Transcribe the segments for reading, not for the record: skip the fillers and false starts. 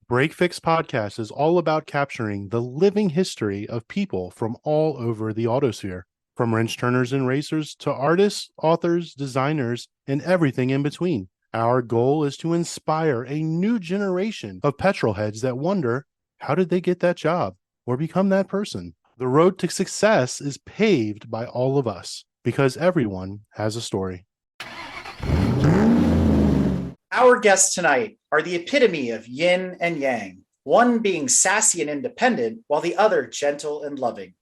Break Fix Podcast is all about capturing the living history of people from all over the autosphere, from wrench turners and racers to artists, authors, designers, and everything in between. Our goal is to inspire a new generation of petrol heads that wonder, how did they get that job or become that person? The road to success is paved by all of us because everyone has a story. Our guests tonight are the epitome of yin and yang, one being sassy and independent, while the other gentle and loving.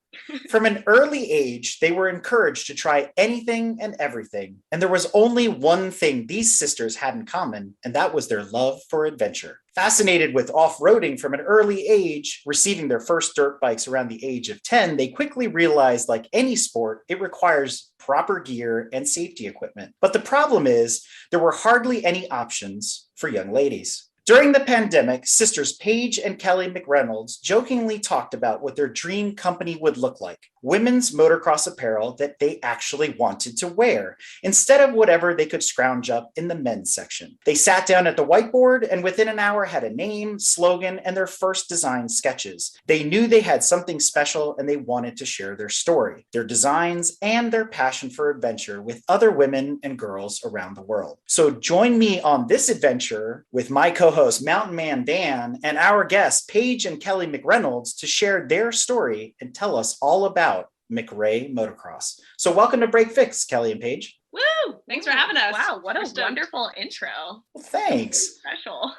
From an early age, they were encouraged to try anything and everything, and there was only one thing these sisters had in common, and that was their love for adventure. Fascinated with off-roading from an early age, receiving their first dirt bikes around the age of 10, they quickly realized, like any sport, it requires proper gear and safety equipment. But the problem is, there were hardly any options for young ladies. During the pandemic, sisters Paige and Kelly McReynolds jokingly talked about what their dream company would look like: women's motocross apparel that they actually wanted to wear, instead of whatever they could scrounge up in the men's section. They sat down at the whiteboard and within an hour had a name, slogan, and their first design sketches. They knew they had something special and they wanted to share their story, their designs, and their passion for adventure with other women and girls around the world. So join me on this adventure with my co-host Mountain Man Dan and our guests Paige and Kelly McReynolds to share their story and tell us all about MCREY Motocross. So welcome to Break Fix, Kelly and Paige. Woo! Thanks for having us. Wow, what a wonderful intro. Well, thanks. Special.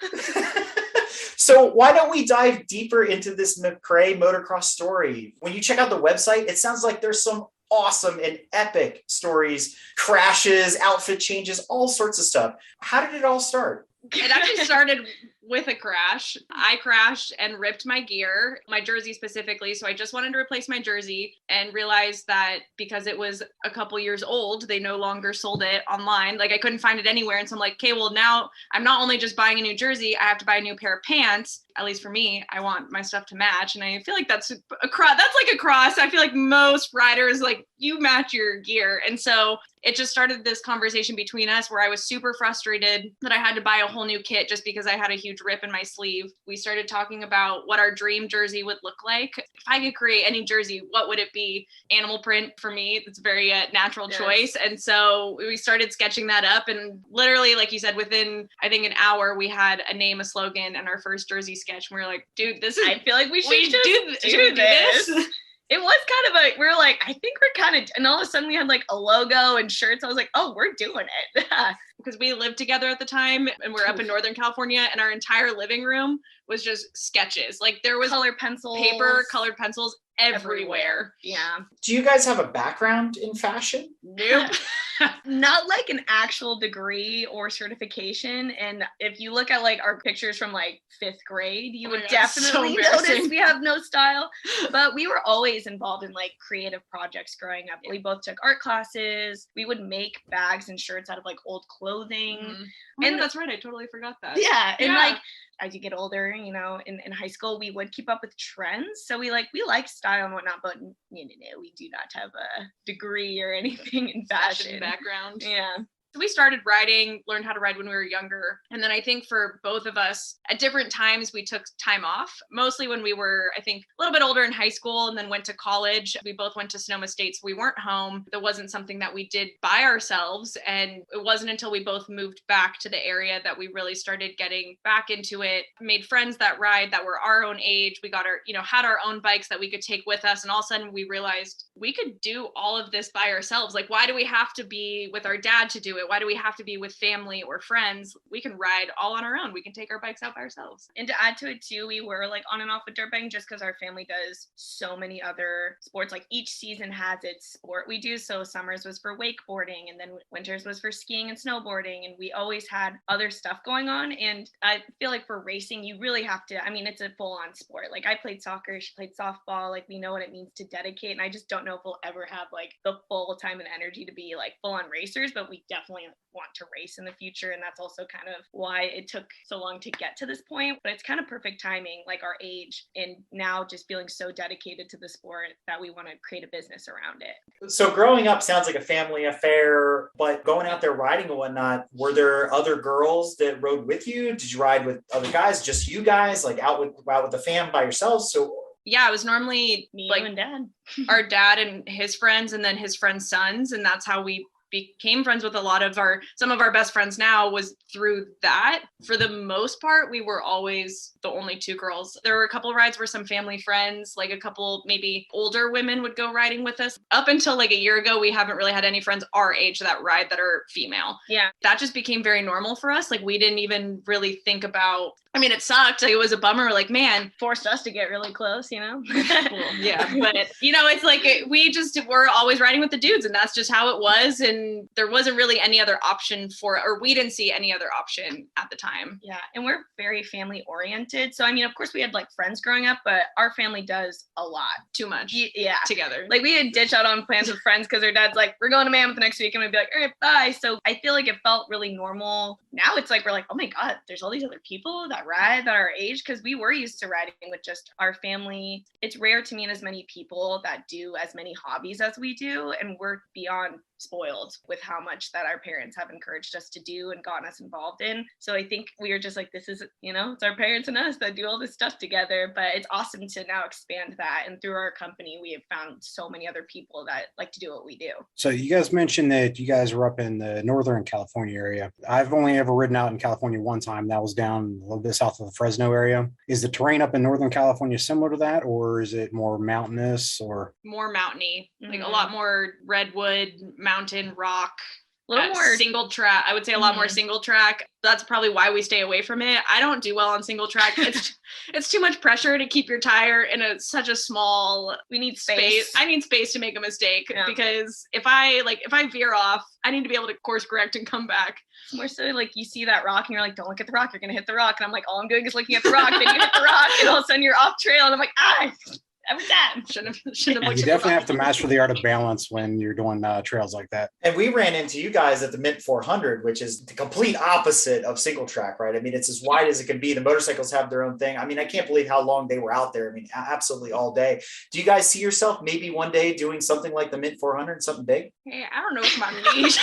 So why don't we dive deeper into this MCREY Motocross story? When you check out the website, it sounds like there's some awesome and epic stories, crashes, outfit changes, all sorts of stuff. How did it all start? It actually started with a crash. I crashed and ripped my gear, my jersey specifically. So I just wanted to replace my jersey and realized that because it was a couple years old, they no longer sold it online. Like I couldn't find it anywhere. And so I'm like, okay, well now I'm not only just buying a new jersey, I have to buy a new pair of pants. At least for me, I want my stuff to match. And I feel like that's a cross. That's like a cross. I feel like most riders, like you match your gear. And so it just started this conversation between us where I was super frustrated that I had to buy a whole new kit just because I had a huge rip in my sleeve. We started talking about what our dream jersey would look like. If I could create any jersey, what would it be? Animal print for me. It's a very natural choice. And so we started sketching that up. And literally, like you said, within, I think, an hour, we had a name, a slogan, and our first jersey sketch. And we were like, dude, this is, I feel like we should do this. It was kind of we were like, I think we're kind of, and all of a sudden we had like a logo and shirts. I was like, oh, we're doing it. Because we lived together at the time and we're up in Northern California and our entire living room was just sketches. Like there was colored pencils, colored pencils everywhere. Yeah. Do you guys have a background in fashion? Nope. Not like an actual degree or certification. And if you look at like our pictures from like 5th grade, you would definitely notice we have no style. But we were always involved in like creative projects growing up. We both took art classes. We would make bags and shirts out of like old clothing. Oh, and that's right. I totally forgot that. Yeah. And like as you get older, you know, in high school, we would keep up with trends. So we like style and whatnot, but we do not have a degree or anything in fashion background. Yeah. So we started riding, learned how to ride when we were younger. And then I think for both of us, at different times, we took time off, mostly when we were, I think, a little bit older in high school and then went to college. We both went to Sonoma State, so we weren't home. That wasn't something that we did by ourselves. And it wasn't until we both moved back to the area that we really started getting back into it, made friends that ride that were our own age. We got had our own bikes that we could take with us. And all of a sudden we realized we could do all of this by ourselves. Like, why do we have to be with our dad to do it? Why do we have to be with family or friends? We can ride all on our own. We can take our bikes out by ourselves. And to add to it too, we were like on and off with dirt biking just because our family does so many other sports. Like each season has its sport we do. So summers was for wakeboarding and then winters was for skiing and snowboarding. And we always had other stuff going on. And I feel like for racing, you really have to, it's a full on sport. Like I played soccer, she played softball. Like we know what it means to dedicate. And I just don't know if we'll ever have like the full time and energy to be like full on racers, but we definitely definitely want to race in the future. And that's also kind of why it took so long to get to this point. But it's kind of perfect timing, like our age, and now just feeling so dedicated to the sport that we want to create a business around it. So growing up sounds like a family affair, but going out there riding and whatnot, were there other girls that rode with you? Did you ride with other guys, just you guys, like out with the fam by yourselves? So yeah, it was normally Me like and Dad. our dad and his friends, and then his friends' sons, and that's how we became friends with a lot of some of our best friends now was through that. For the most part, we were always the only two girls. There were a couple of rides where some family friends, like a couple maybe older women would go riding with us. Up until like a year ago, we haven't really had any friends our age that ride that are female. Yeah. That just became very normal for us. Like we didn't even really think about, I mean, it sucked. Like, it was a bummer. Like, man, Forced us to get really close, you know? well, yeah, but it's like we just were always riding with the dudes, and that's just how it was. And there wasn't really any other option or we didn't see any other option at the time. Yeah. And we're very family oriented. So, I mean, of course we had like friends growing up, but our family does a lot. Too much. Yeah. Together. Like we would ditch out on plans with friends because their dad's like, we're going to Mammoth next week. And we'd be like, all right, bye. So I feel like it felt really normal. Now it's like, we're like, oh my God, there's all these other people that ride that are our age. Cause we were used to riding with just our family. It's rare to meet as many people that do as many hobbies as we do. And we're beyond spoiled with how much that our parents have encouraged us to do and gotten us involved in. So I think we were just like, this is, it's our parents and us that do all this stuff together, but it's awesome to now expand that. And through our company, we have found so many other people that like to do what we do. So you guys mentioned that you guys were up in the Northern California area. I've only ever ridden out in California one time. That was down a little bit south of the Fresno area. Is the terrain up in Northern California similar to that, or is it more mountainous or more mountainy, like a Mhm. lot more redwood, mountain, rock, A little more single track. I would say a lot more Mhm. single track. That's probably why we stay away from it. I don't do well on single track. It's too much pressure to keep your tire in such a small. we need space. I need space to make a mistake Yeah. because if I veer off, I need to be able to course correct and come back. More so like you see that rock and you're like, don't look at the rock, you're gonna hit the rock. And I'm like, all I'm doing is looking at the rock. Then you hit the rock and all of a sudden you're off trail. And I'm like, every time. Shouldn't have you looked at the definitely rock. have to master the art of balance when you're doing trails like that. And we ran into you guys at the Mint 400, which is the complete opposite of single track, right? I mean, it's as wide as it can be. The motorcycles have their own thing. I mean, I can't believe how long they were out there. I mean, absolutely all day. Do you guys see yourself maybe one day doing something like the Mint 400, something big? Hey, I don't know if my knees.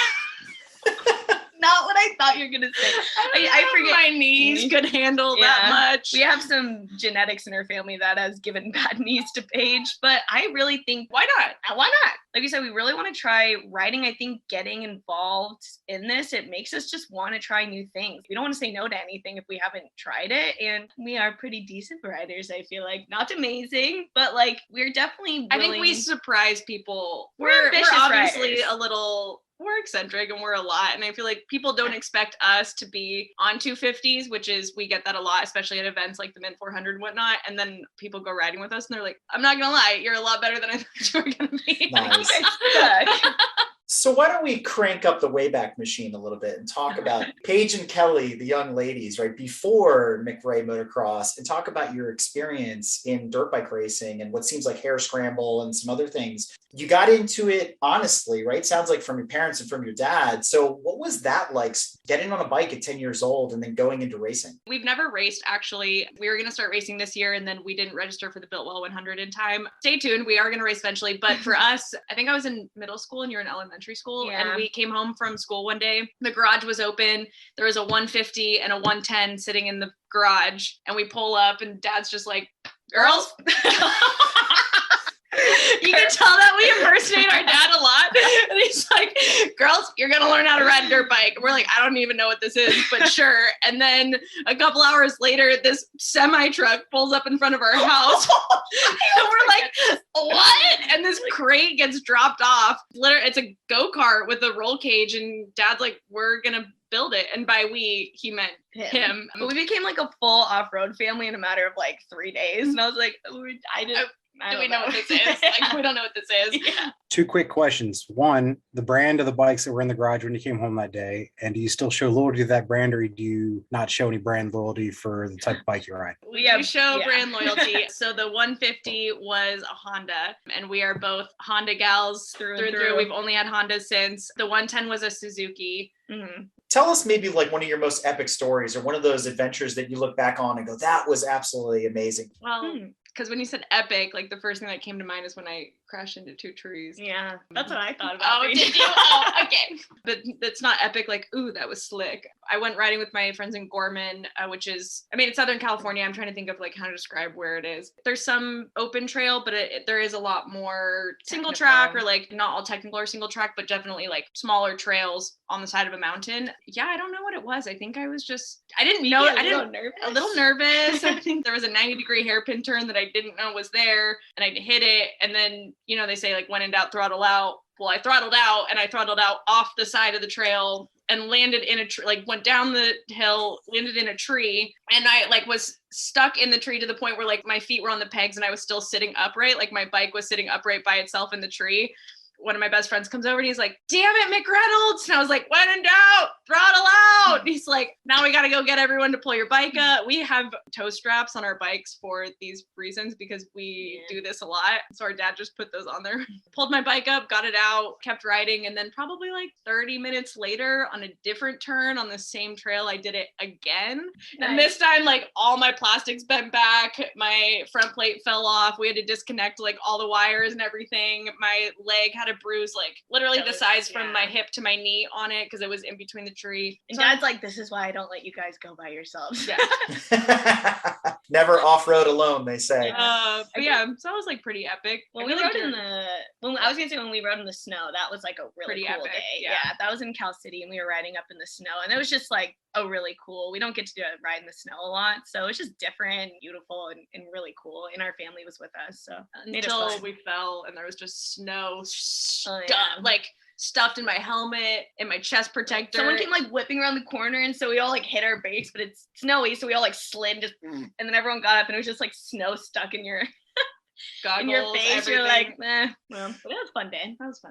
Not what I thought you were gonna say. I forget my knees could handle that much. We have some genetics in our family that has given bad knees to Paige, but I really think Why not? why not? Like you said, we really want to try riding. I think getting involved in this, it makes us just want to try new things. We don't want to say no to anything if we haven't tried it. And we are pretty decent riders, I feel like. Not amazing, but like we're definitely I think we surprise people. We're ambitious obviously riders. we're eccentric and we're a lot. And I feel like people don't expect us to be on 250s, which is, we get that a lot, especially at events like the Mint 400 and whatnot. And then people go riding with us and they're like, I'm not gonna lie, you're a lot better than I thought you were gonna be. Nice. So why don't we crank up the Wayback Machine a little bit and talk about Paige and Kelly, the young ladies, right before MCREY Motocross, and talk about your experience in dirt bike racing and what seems like hair scramble and some other things. You got into it honestly, right? Sounds like from your parents and from your dad. So what was that like, getting on a bike at 10 years old and then going into racing? We've never raced, actually. We were going to start racing this year and then we didn't register for the Biltwell 100 in time. Stay tuned. We are going to race eventually. But for us, I think I was in middle school and you're in elementary school. Yeah. And we came home from school one day. The garage was open. There was a 150 and a 110 sitting in the garage. And we pull up and dad's just like, girls. You can tell that we impersonate our dad a lot. And he's like, girls, you're going to learn how to ride a dirt bike. And we're like, I don't even know what this is, but sure. And then a couple hours later, this semi truck pulls up in front of our house. And we're like, what? And this crate gets dropped off. Literally, it's a go-kart with a roll cage. And dad's like, we're going to build it. And by we, he meant him. But we became like a full off-road family in a matter of like 3 days. And I was like, do we know what this is? Like, we don't know what this is. Yeah. Two quick questions. One, the brand of the bikes that were in the garage when you came home that day, and do you still show loyalty to that brand, or do you not show any brand loyalty for the type of bike you ride? We do show brand loyalty. So the 150 was a Honda, and we are both Honda gals through and through. We've only had Hondas since. The 110 was a Suzuki. Mhm. Tell us maybe like one of your most epic stories or one of those adventures that you look back on and go, that was absolutely amazing. Well, because when you said epic, like the first thing that came to mind is when I crashed into 2 trees. Yeah, that's what I thought about. Oh, did you? Oh, okay. But that's not epic. Like, ooh, that was slick. I went riding with my friends in Gorman, which is, I mean, it's Southern California. I'm trying to think of like how to describe where it is. There's some open trail, but there is a lot more single track, or like not all technical or single track, but definitely like smaller trails on the side of a mountain. Yeah, I don't know what it was. I think I was just, I didn't know. I didn't a little nervous. I think there was a 90-degree hairpin turn that I didn't know was there, and I hit it, and then they say like when in doubt, throttle out. Well, I throttled out, and I throttled out off the side of the trail and landed in a tree, like went down the hill, landed in a tree, and I like was stuck in the tree to the point where like my feet were on the pegs and I was still sitting upright, like my bike was sitting upright by itself in the tree. One of my best friends comes over and he's like, damn it, McReynolds. And I was like, when in doubt, throttle out. And he's like, now we got to go get everyone to pull your bike up. We have toe straps on our bikes for these reasons because we do this a lot. So our dad just put those on there, pulled my bike up, got it out, kept riding. And then probably like 30 minutes later on a different turn on the same trail, I did it again. Nice. And this time, like all my plastics bent back. My front plate fell off. We had to disconnect like all the wires and everything. My leg had a bruise like literally the size from my hip to my knee on it because it was in between the tree. And Dad's like, this is why I don't let you guys go by yourselves. Yeah. Never off-road alone, they say. But yeah, so it was like pretty epic. When we rode in the when we rode in the snow, that was like a really cool epic day. Yeah, that was in Cal City and we were riding up in the snow and it was just like really cool. We don't get to ride in the snow a lot, so it's just different, beautiful, and really cool. And our family was with us, so until we fell and there was just snow like stuffed in my helmet and my chest protector. Someone came like whipping around the corner, and so we all like hit our brakes, but it's snowy, so we all like slid and then everyone got up and it was just like snow stuck in your goggles, in your face. Everything. You're like, well, but that was a fun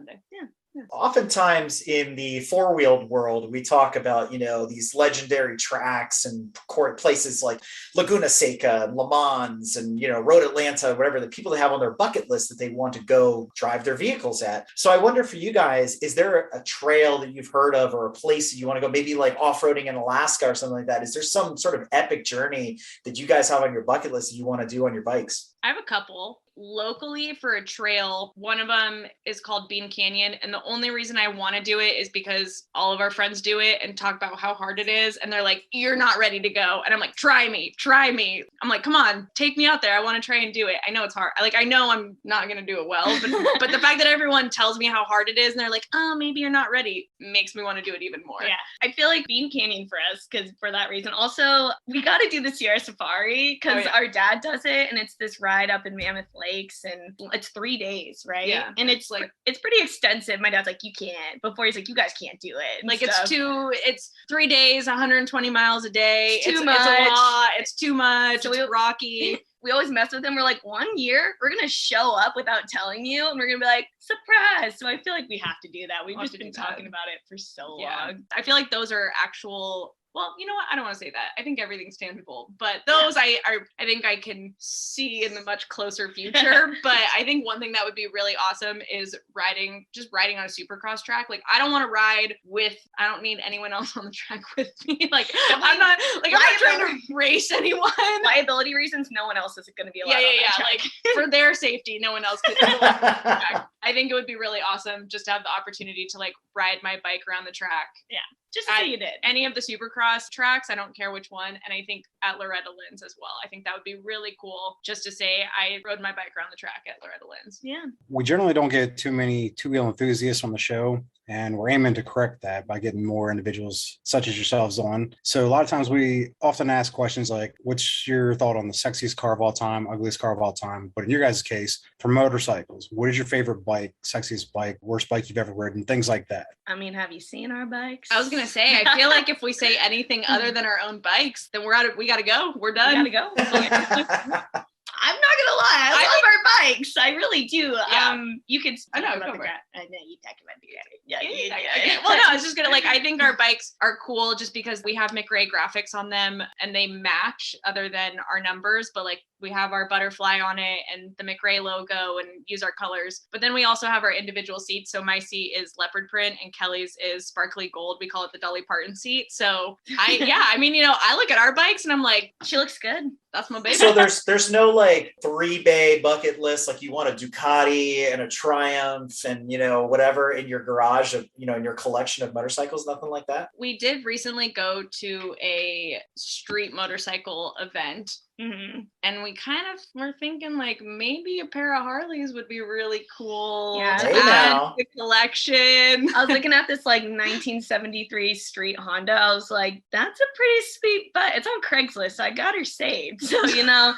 day. Yeah. Oftentimes in the four-wheeled world, we talk about, these legendary tracks and places like Laguna Seca, and Le Mans, and, Road Atlanta, whatever, the people that have on their bucket list that they want to go drive their vehicles at. So I wonder for you guys, is there a trail that you've heard of or a place that you want to go, maybe like off-roading in Alaska or something like that? Is there some sort of epic journey that you guys have on your bucket list that you want to do on your bikes? I have a couple. Locally for a trail, one of them is called Bean Canyon, and the only reason I want to do it is because all of our friends do it and talk about how hard it is, and they're like, you're not ready to go, and I'm like, try me. I'm like, come on, take me out there. I want to try and do it. I know it's hard. I know I'm not gonna do it well, but the fact that everyone tells me how hard it is and they're like, oh, maybe you're not ready, makes me want to do it even more. Yeah, I feel like Bean Canyon for us, because for that reason. Also, we got to do the Sierra Safari because our dad does it, and it's this ride up in Mammoth Lakes, and it's 3 days, right? Yeah. And it's like, it's pretty extensive. My dad's like, you can't. Before he's like, you guys can't do it. Like it's 3 days, 120 miles a day. It's too much. It's a lot. It's too much. So it's rocky. We always mess with him. We're like, 1 year, we're going to show up without telling you. And we're going to be like, surprise. So I feel like we have to do that. We've just been talking about it for so long. I feel like those are actual. Well, you know what? I don't want to say that. I think everything's tangible, but those I think I can see in the much closer future. But I think one thing that would be really awesome is riding on a supercross track. Like I don't want to ride I don't need anyone else on the track with me. Like I'm not trying to race anyone. Liability reasons, no one else is going to be allowed. Yeah. Like for their safety, no one else could. I think it would be really awesome just to have the opportunity to like ride my bike around the track. Yeah. Just to say you did. Any of the supercross tracks, I don't care which one. And I think at Loretta Lynn's as well. I think that would be really cool just to say I rode my bike around the track at Loretta Lynn's. Yeah. We generally don't get too many two-wheel enthusiasts on the show, and we're aiming to correct that by getting more individuals such as yourselves on. So a lot of times we often ask questions like, what's your thought on the sexiest car of all time, ugliest car of all time? But in your guys' case, for motorcycles, what is your favorite bike, sexiest bike, worst bike you've ever ridden, things like that? I mean, have you seen our bikes? I was going to say, I feel like if we say anything other than our own bikes, then we got to go. We're done. We got to go. I'm not gonna lie, I love our bikes. I really do. Yeah. You could I know, talk about go the for it. I know you talk about the yeah. Okay. Well, no, I was just gonna like, I think our bikes are cool just because we have MCREY graphics on them and they match other than our numbers, but like we have our butterfly on it and the MCREY logo and use our colors. But then we also have our individual seats. So my seat is leopard print and Kelly's is sparkly gold. We call it the Dolly Parton seat. So I mean, you know, I look at our bikes and I'm like, She looks good. that's my baby. So there's no like 3-bay bucket list, like you want a Ducati and a Triumph and, you know, whatever in your garage of, you know, in your collection of motorcycles, nothing like that? We did recently go to a street motorcycle event. Mm-hmm. And we kind of were thinking like maybe a pair of Harleys would be really cool Yeah. to Hey add now. to the collection. I was looking at this like 1973 street Honda. I was like, that's a pretty sweet butt. It's on Craigslist. So I got her saved. So, you know,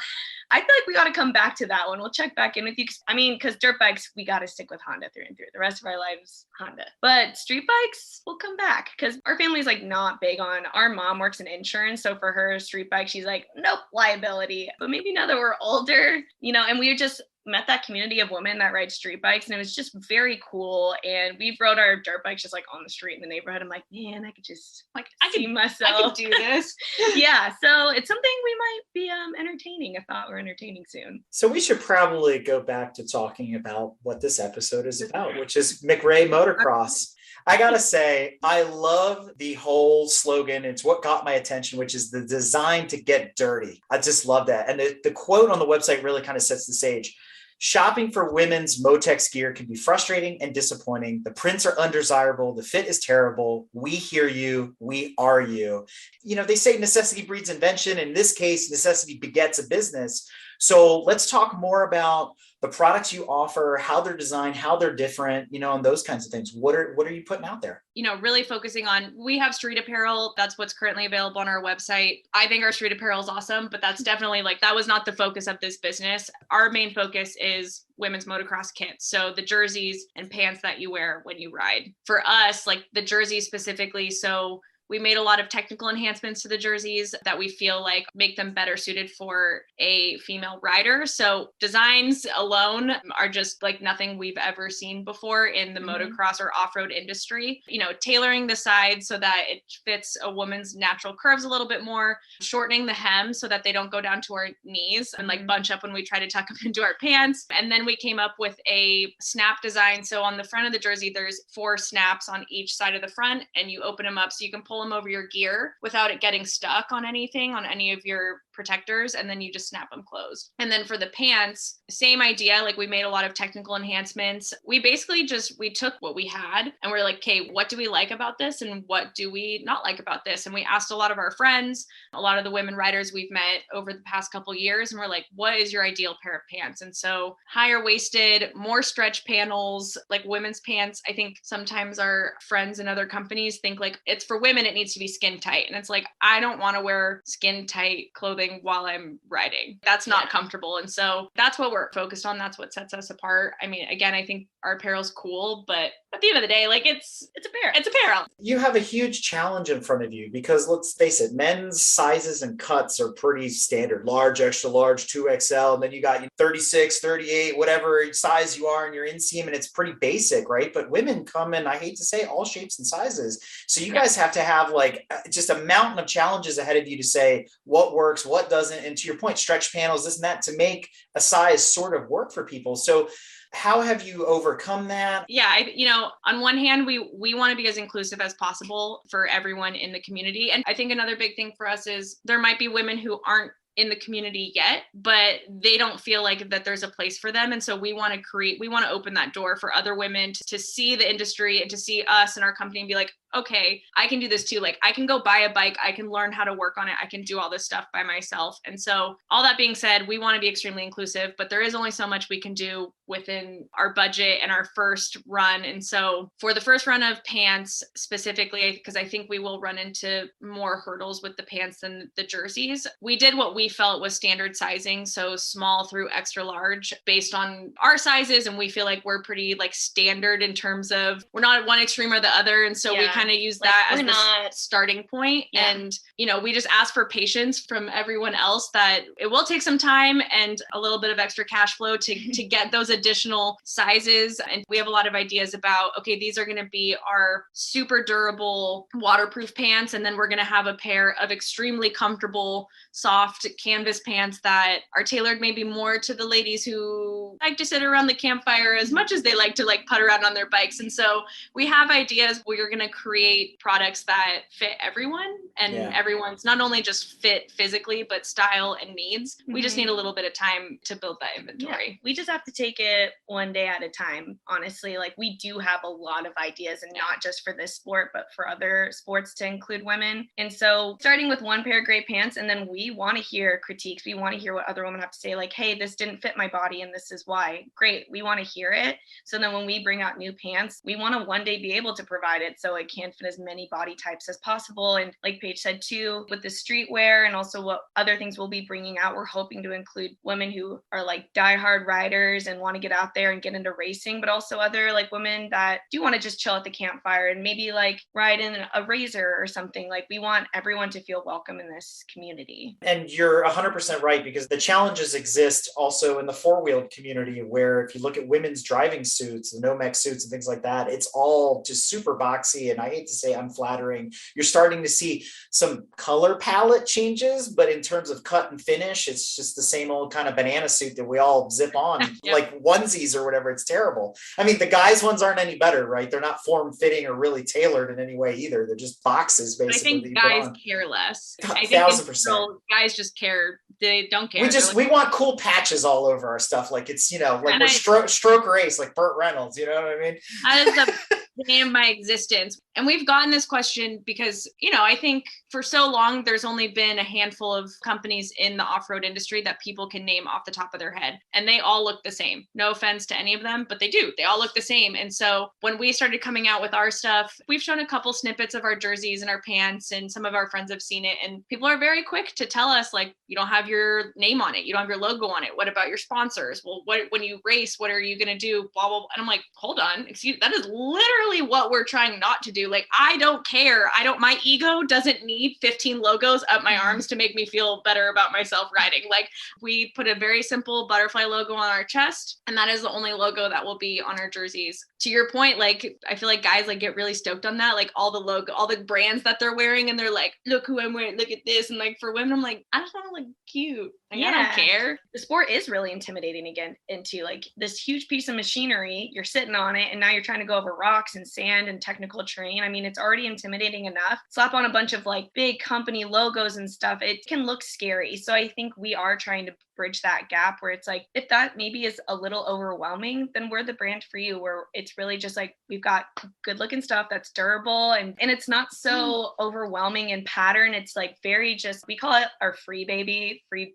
I feel like we got to come back to that one. We'll check back in with you. I mean, because dirt bikes, we got to stick with Honda through and through. The rest of our lives, Honda. But street bikes, we'll come back because our family's like not big on. Our mom works in insurance, so for her street bike, she's like, nope, liability. But maybe now that we're older, you know, and we just met that community of women that ride street bikes, and it was just very cool. And we've rode our dirt bikes just like on the street in the neighborhood. I'm like, man, I could just like see myself. I could do this. Yeah, so it's something we might be entertaining. I thought we're entertaining soon. So we should probably go back to talking about what this episode is about, which is MCREY Motocross. I gotta say, I love the whole slogan. It's what got my attention, which is the design to get dirty. I just love that. And the quote on the website really kind of sets the stage. Shopping for women's Motex gear can be frustrating and disappointing. The prints are undesirable. The fit is terrible. We hear you. We are you. You know, they say necessity breeds invention. In this case, necessity begets a business. So let's talk more about the products you offer, how they're designed, how they're different, you know, and those kinds of things. What are you putting out there? You know, really focusing on, we have street apparel. That's what's currently available on our website. I think our street apparel is awesome, but that's definitely like, that was not the focus of this business. Our main focus is women's motocross kits. So the jerseys and pants that you wear when you ride. For us, like the jerseys specifically, so we made a lot of technical enhancements to the jerseys that we feel like make them better suited for a female rider. So designs alone are just like nothing we've ever seen before in the motocross or off-road industry. You know, tailoring the sides so that it fits a woman's natural curves a little bit more, shortening the hem so that they don't go down to our knees and like bunch up when we try to tuck them into our pants. And then we came up with a snap design. So on the front of the jersey, there's 4 snaps on each side of the front, and you open them up so you can pull them over your gear without it getting stuck on anything, on any of your protectors, and then you just snap them closed. And then for the pants, same idea. Like we made a lot of technical enhancements. We basically we took what we had and we're like, okay, what do we like about this and what do we not like about this? And we asked a lot of our friends, a lot of the women riders we've met over the past couple of years, and we're like, what is your ideal pair of pants? And so higher waisted, more stretch panels, like women's pants. I think sometimes our friends in other companies think like it's for women, it needs to be skin tight. And it's like, I don't want to wear skin tight clothing while I'm riding. That's not comfortable. And so that's what we're focused on. That's what sets us apart. I mean, again, I think our apparel's cool, but at the end of the day, like it's apparel. It's apparel. You have a huge challenge in front of you because let's face it, men's sizes and cuts are pretty standard, large, extra large, 2XL. And then you got 36, 38, whatever size you are in your inseam. And it's pretty basic, right? But women come in, I hate to say, all shapes and sizes. So you guys have to have like just a mountain of challenges ahead of you to say what works, what doesn't. And to your point, stretch panels, this and that, to make a size sort of work for people. So how have you overcome that? Yeah, you know, on one hand, we want to be as inclusive as possible for everyone in the community. And I think another big thing for us is there might be women who aren't in the community yet, but they don't feel like that there's a place for them. And so we want to open that door for other women to see the industry and to see us and our company and be like, okay, I can do this too. Like I can go buy a bike. I can learn how to work on it. I can do all this stuff by myself. And so all that being said, we want to be extremely inclusive, but there is only so much we can do within our budget and our first run. And so for the first run of pants specifically, because I think we will run into more hurdles with the pants than the jerseys, we did what we felt was standard sizing. So small through extra large based on our sizes. And we feel like we're pretty like standard in terms of we're not at one extreme or the other. And so we kind kind of use Like, that why as the not? starting point. Yeah. And, we just ask for patience from everyone else that it will take some time and a little bit of extra cash flow to get those additional sizes. And we have a lot of ideas about, okay, these are going to be our super durable waterproof pants. And then we're going to have a pair of extremely comfortable, soft canvas pants that are tailored maybe more to the ladies who like to sit around the campfire as much as they like to like putt around on their bikes. And so we have ideas where you're going to create products that fit everyone, and everyone's not only just fit physically, but style and needs. We just need a little bit of time to build that inventory. Yeah, we just have to take it one day at a time. Honestly, like we do have a lot of ideas, and not just for this sport, but for other sports to include women. And so starting with one pair of great pants, and then we want to hear critiques. We want to hear what other women have to say, like, hey, this didn't fit my body and this is why. Great. We want to hear it. So then when we bring out new pants, we want to one day be able to provide it so it can fit as many body types as possible. And like Paige said too, with the streetwear and also what other things we'll be bringing out, we're hoping to include women who are like diehard riders and want to get out there and get into racing, but also other like women that do want to just chill at the campfire and maybe like ride in a razor or something. Like we want everyone to feel welcome in this community. And you're 100% right, because the challenges exist also in the four-wheeled community, where if you look at women's driving suits, the Nomex suits and things like that, it's all just super boxy. And I hate to say unflattering. You're starting to see some color palette changes, but in terms of cut and finish, it's just the same old kind of banana suit that we all zip on like onesies or whatever. It's terrible. I mean, the guys' ones aren't any better, right? They're not form-fitting or really tailored in any way either. They're just boxes, basically. I think guys care less. I think 1,000%. Guys just care. They don't care. We want cool patches all over our stuff. Like it's, like we're stroke race, like Burt Reynolds, you know what I mean? That is the name of my existence. And we've gotten this question because, I think for so long, there's only been a handful of companies in the off-road industry that people can name off the top of their head. And they all look the same. No offense to any of them, but they do. They all look the same. And so when we started coming out with our stuff, we've shown a couple snippets of our jerseys and our pants, and some of our friends have seen it. And people are very quick to tell us, like, you don't have your name on it. You don't have your logo on it. What about your sponsors? Well, when you race, what are you going to do? Blah, blah, blah. And I'm like, hold on. Excuse, that is literally what we're trying not to do. Like, I don't care. My ego doesn't need 15 logos up my arms to make me feel better about myself riding. Like, we put a very simple butterfly logo on our chest, and that is the only logo that will be on our jerseys. To your point, like, I feel like guys like get really stoked on that, like all the brands that they're wearing, and they're like, look who I'm wearing, look at this. And like for women, I'm like, I just want to look cute. Like, I don't care. The sport is really intimidating again into like this huge piece of machinery. You're sitting on it, and now you're trying to go over rocks and sand and technical terrain. I mean, it's already intimidating enough. Slap on a bunch of like big company logos and stuff. It can look scary. So I think we are trying to bridge that gap where it's like, if that maybe is a little overwhelming, then we're the brand for you, where it's really just like, we've got good looking stuff that's durable, and it's not so overwhelming in pattern. It's like very just, we call it our free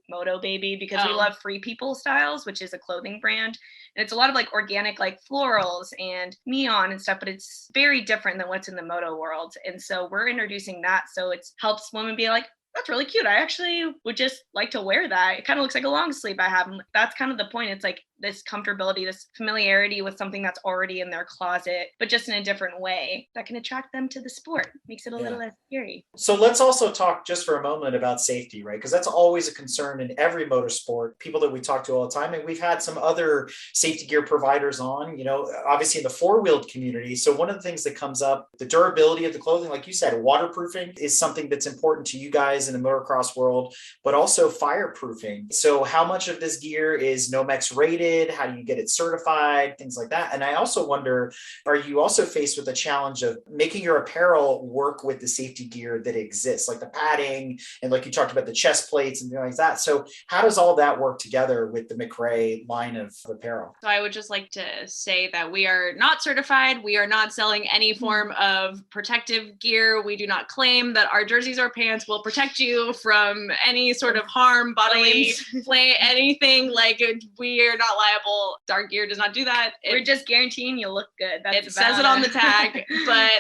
moto baby, because we love Free People Styles, which is a clothing brand. And it's a lot of like organic, like florals and neon and stuff, but it's very different than what's in the moto world. And so we're introducing that. So it helps women be like, that's really cute. I actually would just like to wear that. It kind of looks like a long sleeve I have. And that's kind of the point. It's like this comfortability, this familiarity with something that's already in their closet, but just in a different way that can attract them to the sport. Makes it a little less scary. So let's also talk just for a moment about safety, right? Because that's always a concern in every motorsport, people that we talk to all the time. And we've had some other safety gear providers on, obviously in the four-wheeled community. So one of the things that comes up, the durability of the clothing, like you said, waterproofing is something that's important to you guys in the motocross world, but also fireproofing. So how much of this gear is Nomex rated? How do you get it certified? Things like that. And I also wonder, are you also faced with the challenge of making your apparel work with the safety gear that exists, like the padding and like you talked about the chest plates and things like that? So how does all that work together with the MCREY line of apparel? So I would just like to say that we are not certified. We are not selling any form of protective gear. We do not claim that our jerseys or pants will protect you from any sort of harm, bodily flame, anything. Like, we are not not liable. Our gear does not do that. We're just guaranteeing you look good. It says it on the tag, but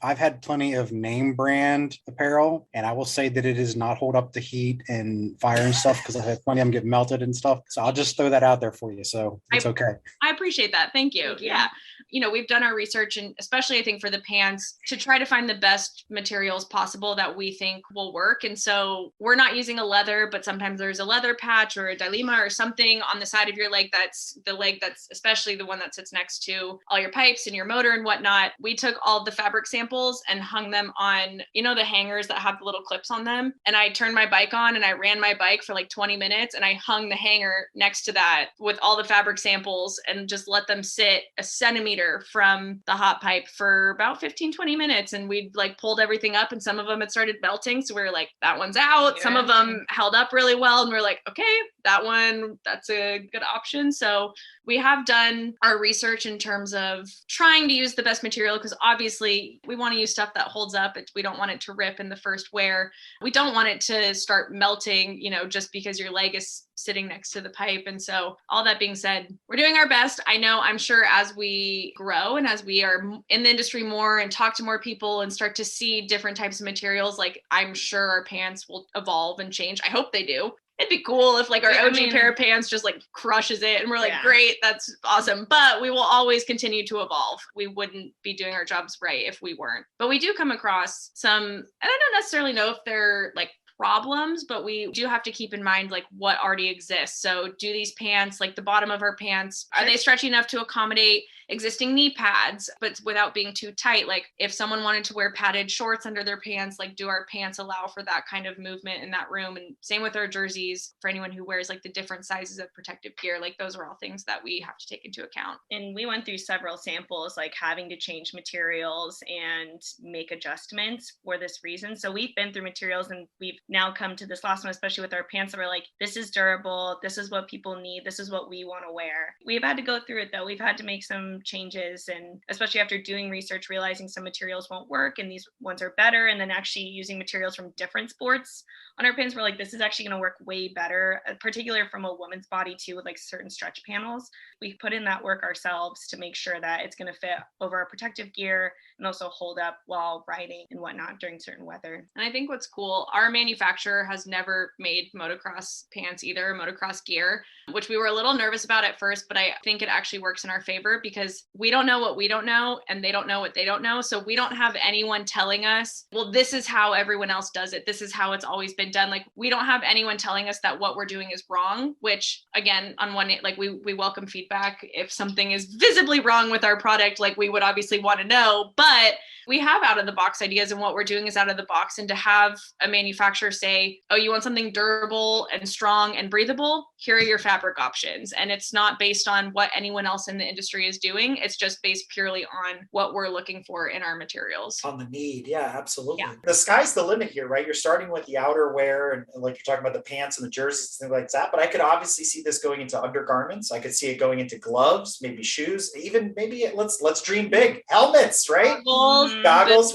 I've had plenty of name brand apparel, and I will say that it does not hold up the heat and fire and stuff because I've had plenty of them get melted and stuff. So I'll just throw that out there for you. So it's okay. I appreciate that. Thank you. Thank you. Yeah. We've done our research, and especially I think for the pants, to try to find the best materials possible that we think will work. And so we're not using a leather, but sometimes there's a leather patch or a Dyleema or something on the side of your leg. That's the leg that's especially the one that sits next to all your pipes and your motor and whatnot. We took all the fabric samples and hung them on, the hangers that have the little clips on them. And I turned my bike on and I ran my bike for like 20 minutes and I hung the hanger next to that with all the fabric samples and just let them sit a centimeter from the hot pipe for about 15-20 minutes. And we like pulled everything up and some of them had started melting. So we were like, that one's out. Yeah. Some of them held up really well. And we're like, okay, that's a good option. So we have done our research in terms of trying to use the best material, because obviously we want to use stuff that holds up. We don't want it to rip in the first wear. We don't want it to start melting, just because your leg is sitting next to the pipe. And so all that being said, we're doing our best. I'm sure as we grow and as we are in the industry more and talk to more people and start to see different types of materials, like I'm sure our pants will evolve and change. I hope they do. It'd be cool if like our OG pair of pants just like crushes it and we're like, great, that's awesome. But we will always continue to evolve. We wouldn't be doing our jobs right if we weren't. But we do come across some, and I don't necessarily know if they're like problems, but we do have to keep in mind like what already exists. So do these pants, like the bottom of our pants, are they stretchy enough to accommodate existing knee pads, but without being too tight? Like if someone wanted to wear padded shorts under their pants, like do our pants allow for that kind of movement in that room? And same with our jerseys for anyone who wears like the different sizes of protective gear. Like those are all things that we have to take into account. And we went through several samples, like having to change materials and make adjustments for this reason. So we've been through materials and we've now come to this last one, especially with our pants, that we're like, this is durable. This is what people need. This is what we want to wear. We've had to go through it though. We've had to make some changes, and especially after doing research, realizing some materials won't work and these ones are better, and then actually using materials from different sports on our pants, we're like, this is actually going to work way better, particularly from a woman's body too, with like certain stretch panels. We put in that work ourselves to make sure that it's going to fit over our protective gear and also hold up while riding and whatnot during certain weather. And I think what's cool, our manufacturer has never made motocross pants either, motocross gear, which we were a little nervous about at first, but I think it actually works in our favor because we don't know what we don't know and they don't know what they don't know. So we don't have anyone telling us, well, this is how everyone else does it. This is how it's always been done. Like we don't have anyone telling us that what we're doing is wrong, which again, on one, like we welcome feedback. If something is visibly wrong with our product, like we would obviously want to know, but we have out of the box ideas and what we're doing is out of the box. And to have a manufacturer say, oh, you want something durable and strong and breathable? Here are your fabric options. And it's not based on what anyone else in the industry is doing. It's just based purely on what we're looking for in our materials. On the need. Yeah, absolutely. Yeah. The sky's the limit here, right? You're starting with the outerwear and like you're talking about the pants and the jerseys and things like that. But I could obviously see this going into undergarments. I could see it going into gloves, maybe shoes, even maybe let's dream big. Helmets, right? Goggles.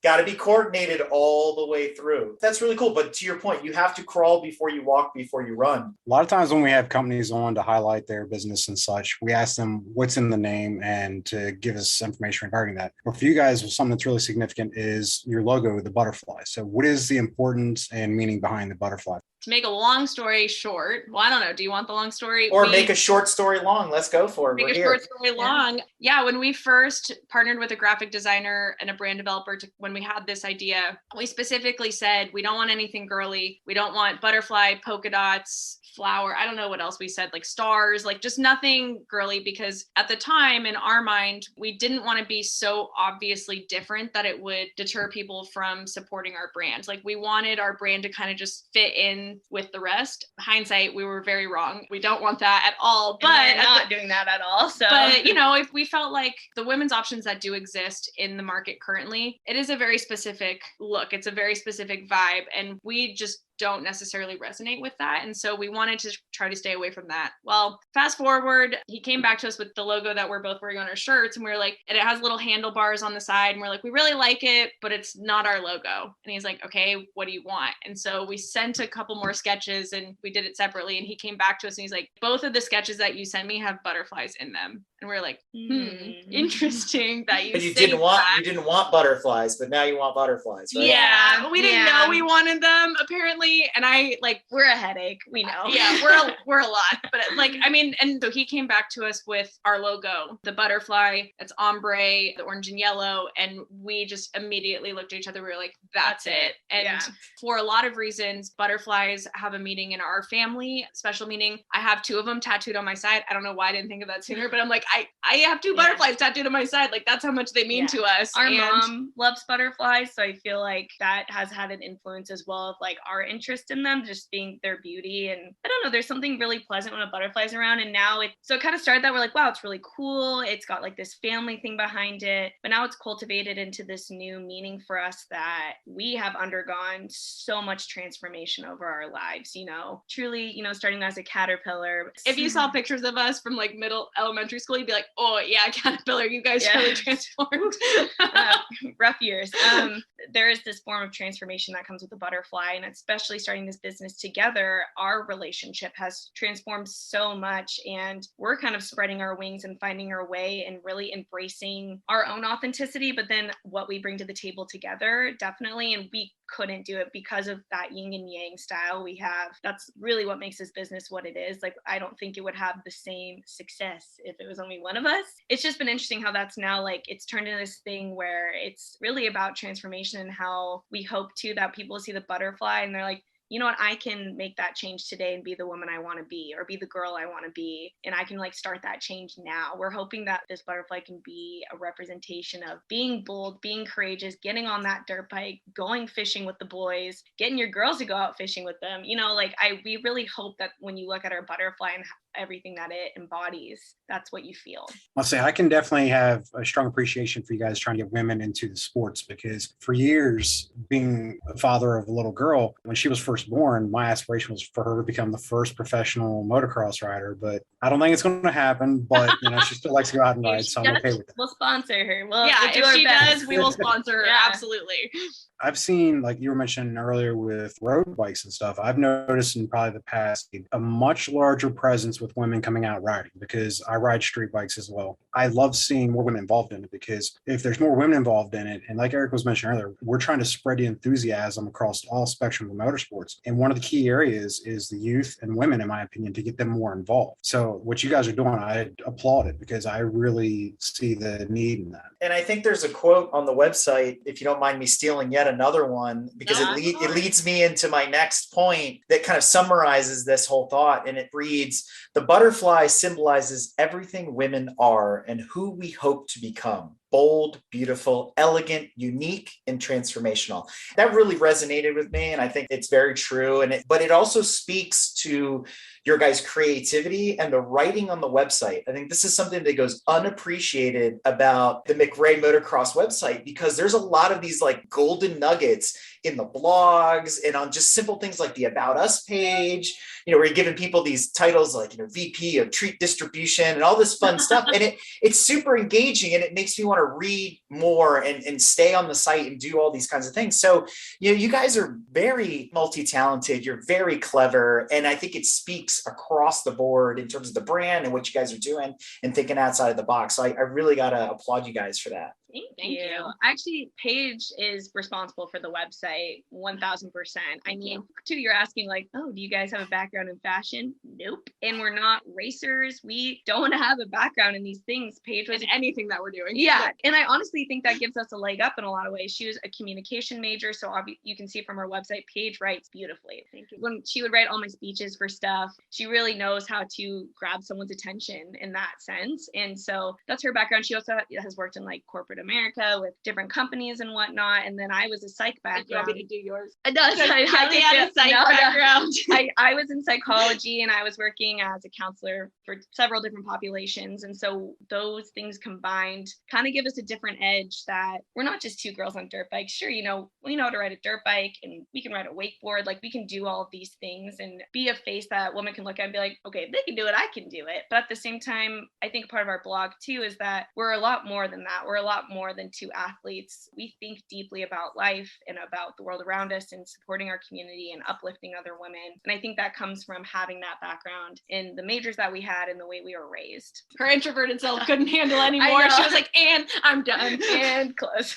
Got to be coordinated all the way through. That's really cool. But to your point, you have to crawl before you walk, before you run. A lot of times when we have companies on to highlight their business and such, we ask them what's in the name and to give us information regarding that. But for you guys, something that's really significant is your logo, the butterfly. So what is the importance and meaning behind the butterfly? To make a long story short, well, I don't know. Do you want the long story? Or make a short story long. Let's go for it. Make a short story long. Yeah, when we first partnered with a graphic designer and a brand developer, when we had this idea, we specifically said, we don't want anything girly. We don't want butterfly, polka dots, flower. I don't know what else we said, like stars, like just nothing girly, because at the time in our mind, we didn't want to be so obviously different that it would deter people from supporting our brand. Like we wanted our brand to kind of just fit in with the rest. Hindsight, we were very wrong. We don't want that at all. But we're not doing that at all. So, but if we felt like the women's options that do exist in the market currently, it is a very specific look. It's a very specific vibe. And we just don't necessarily resonate with that. And so we wanted to try to stay away from that. Well, fast forward, he came back to us with the logo that we're both wearing on our shirts. And we were like, and it has little handlebars on the side. And we're like, we really like it, but it's not our logo. And he's like, okay, what do you want? And so we sent a couple more sketches and we did it separately. And he came back to us and he's like, both of the sketches that you sent me have butterflies in them. And we're like, interesting that you But you say didn't want butterflies, but now you want butterflies, right? Yeah, we didn't know we wanted them apparently, and I like we're a headache. We know. Yeah, we're a lot, but like I mean, and so he came back to us with our logo, the butterfly, it's ombre, the orange and yellow, and we just immediately looked at each other. We were like, that's it. And for a lot of reasons, butterflies have a meaning in our family, special meaning. I have 2 of them tattooed on my side. I don't know why I didn't think of that sooner, but I'm like, I have 2 butterflies tattooed on my side. Like that's how much they mean to us. Our mom loves butterflies, so I feel like that has had an influence as well of like our interest in them, just being their beauty. And I don't know, there's something really pleasant when a butterfly's around. And now it kind of started that we're like, wow, it's really cool. It's got like this family thing behind it, but now it's cultivated into this new meaning for us that we have undergone so much transformation over our lives, truly, starting as a caterpillar. If you saw pictures of us from like middle elementary school, you'd be like, oh yeah, caterpillar, you guys really transformed. Rough years. There is this form of transformation that comes with the butterfly, and especially starting this business together, our relationship has transformed so much, and we're kind of spreading our wings and finding our way and really embracing our own authenticity, but then what we bring to the table together, definitely. And we couldn't do it because of that yin and yang style we have. That's really what makes this business what it is. Like, I don't think it would have the same success if it was only one of us. It's just been interesting how that's now like it's turned into this thing where it's really about transformation, and how we hope too that people see the butterfly and they're like, you know what, I can make that change today and be the woman I want to be, or be the girl I want to be. And I can like start that change now. We're hoping that this butterfly can be a representation of being bold, being courageous, getting on that dirt bike, going fishing with the boys, getting your girls to go out fishing with them. We really hope that when you look at our butterfly and everything that it embodies, that's what you feel. I'll say I can definitely have a strong appreciation for you guys trying to get women into the sports, because for years, being a father of a little girl, when she was first born, my aspiration was for her to become the first professional motocross rider, but I don't think it's going to happen. But she still likes to go out and ride, so I'm okay with it. We'll sponsor her. We'll do if our she best. does, we will sponsor her. Absolutely. I've seen, like you were mentioning earlier with road bikes and stuff, I've noticed in probably the past a much larger presence with women coming out riding, because I ride street bikes as well. I love seeing more women involved in it, because if there's more women involved in it, and like Eric was mentioning earlier, we're trying to spread the enthusiasm across all spectrum of motorsports. And one of the key areas is the youth and women, in my opinion, to get them more involved. So what you guys are doing, I applaud it, because I really see the need in that. And I think there's a quote on the website, if you don't mind me stealing yet another one, because it leads me into my next point that kind of summarizes this whole thought. And it reads, "The butterfly symbolizes everything women are and who we hope to become. Bold, beautiful, elegant, unique, and transformational." That really resonated with me, and I think it's very true. But it also speaks to your guys' creativity and the writing on the website. I think this is something that goes unappreciated about the MCREY Motocross website, because there's a lot of these like golden nuggets in the blogs and on just simple things like the About Us page, where you're giving people these titles like, VP of treat distribution and all this fun stuff. And it's super engaging, and it makes me want to read more and stay on the site and do all these kinds of things. So, you guys are very multi-talented. You're very clever. And I think it speaks across the board in terms of the brand and what you guys are doing and thinking outside of the box. So I really got to applaud you guys for that. Thank you. Actually, Paige is responsible for the website 1000%. I mean, too, you're asking like, oh, do you guys have a background in fashion? Nope. And we're not racers. We don't have a background in these things. Paige was in anything that we're doing. Yeah. And I honestly think that gives us a leg up in a lot of ways. She was a communication major. So you can see from her website, Paige writes beautifully. Thank you. When she would write all my speeches for stuff, she really knows how to grab someone's attention in that sense. And so that's her background. She also has worked in like corporate America with different companies and whatnot. And then I was a psych background. You want me to do yours? It does. Kelly had a psych background. I was in psychology and I was working as a counselor for several different populations. And so those things combined kind of give us a different edge that we're not just two girls on dirt bikes. Sure, we know how to ride a dirt bike and we can ride a wakeboard. Like we can do all of these things and be a face that women can look at and be like, okay, if they can do it, I can do it. But at the same time, I think part of our blog too is that we're a lot more than that. We're a lot more than two athletes. We think deeply about life and about the world around us and supporting our community and uplifting other women. And I think that comes from having that background in the majors that we had and the way we were raised. Her introverted self couldn't handle anymore. She was like, and I'm done. And close.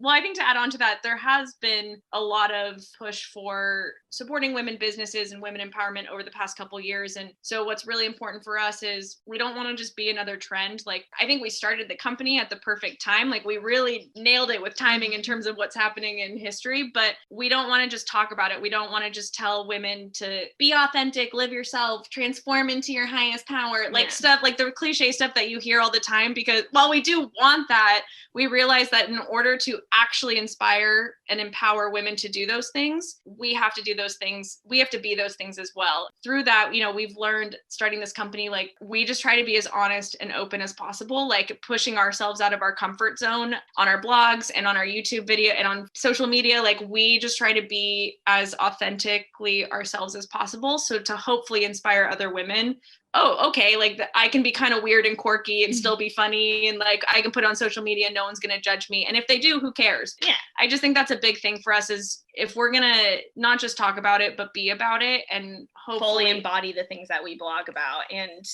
Well, I think to add on to that, there has been a lot of push for supporting women businesses and women empowerment over the past couple years. And so what's really important for us is we don't want to just be another trend. Like, I think we started the company at the perfect time. Like, we really nailed it with timing in terms of what's happening in history, but we don't want to just talk about it. We don't want to just tell women to be authentic, live yourself, transform into your highest power, like stuff like the cliche stuff that you hear all the time, because while we do want that, we realize that in order to actually inspire and empower women to do those things, we have to do those things. We have to be those things as well. Through that, we've learned starting this company, like we just try to be as honest and open as possible, like pushing ourselves out of our comfort zone on our blogs and on our YouTube video and on social media. Like we just try to be as authentically ourselves as possible. So to hopefully inspire other women, oh, okay, like I can be kind of weird and quirky and still be funny. And like, I can put it on social media, no one's going to judge me. And if they do, who cares? Yeah. I just think that's a big thing for us is if we're going to not just talk about it, but be about it and hopefully fully embody the things that we blog about and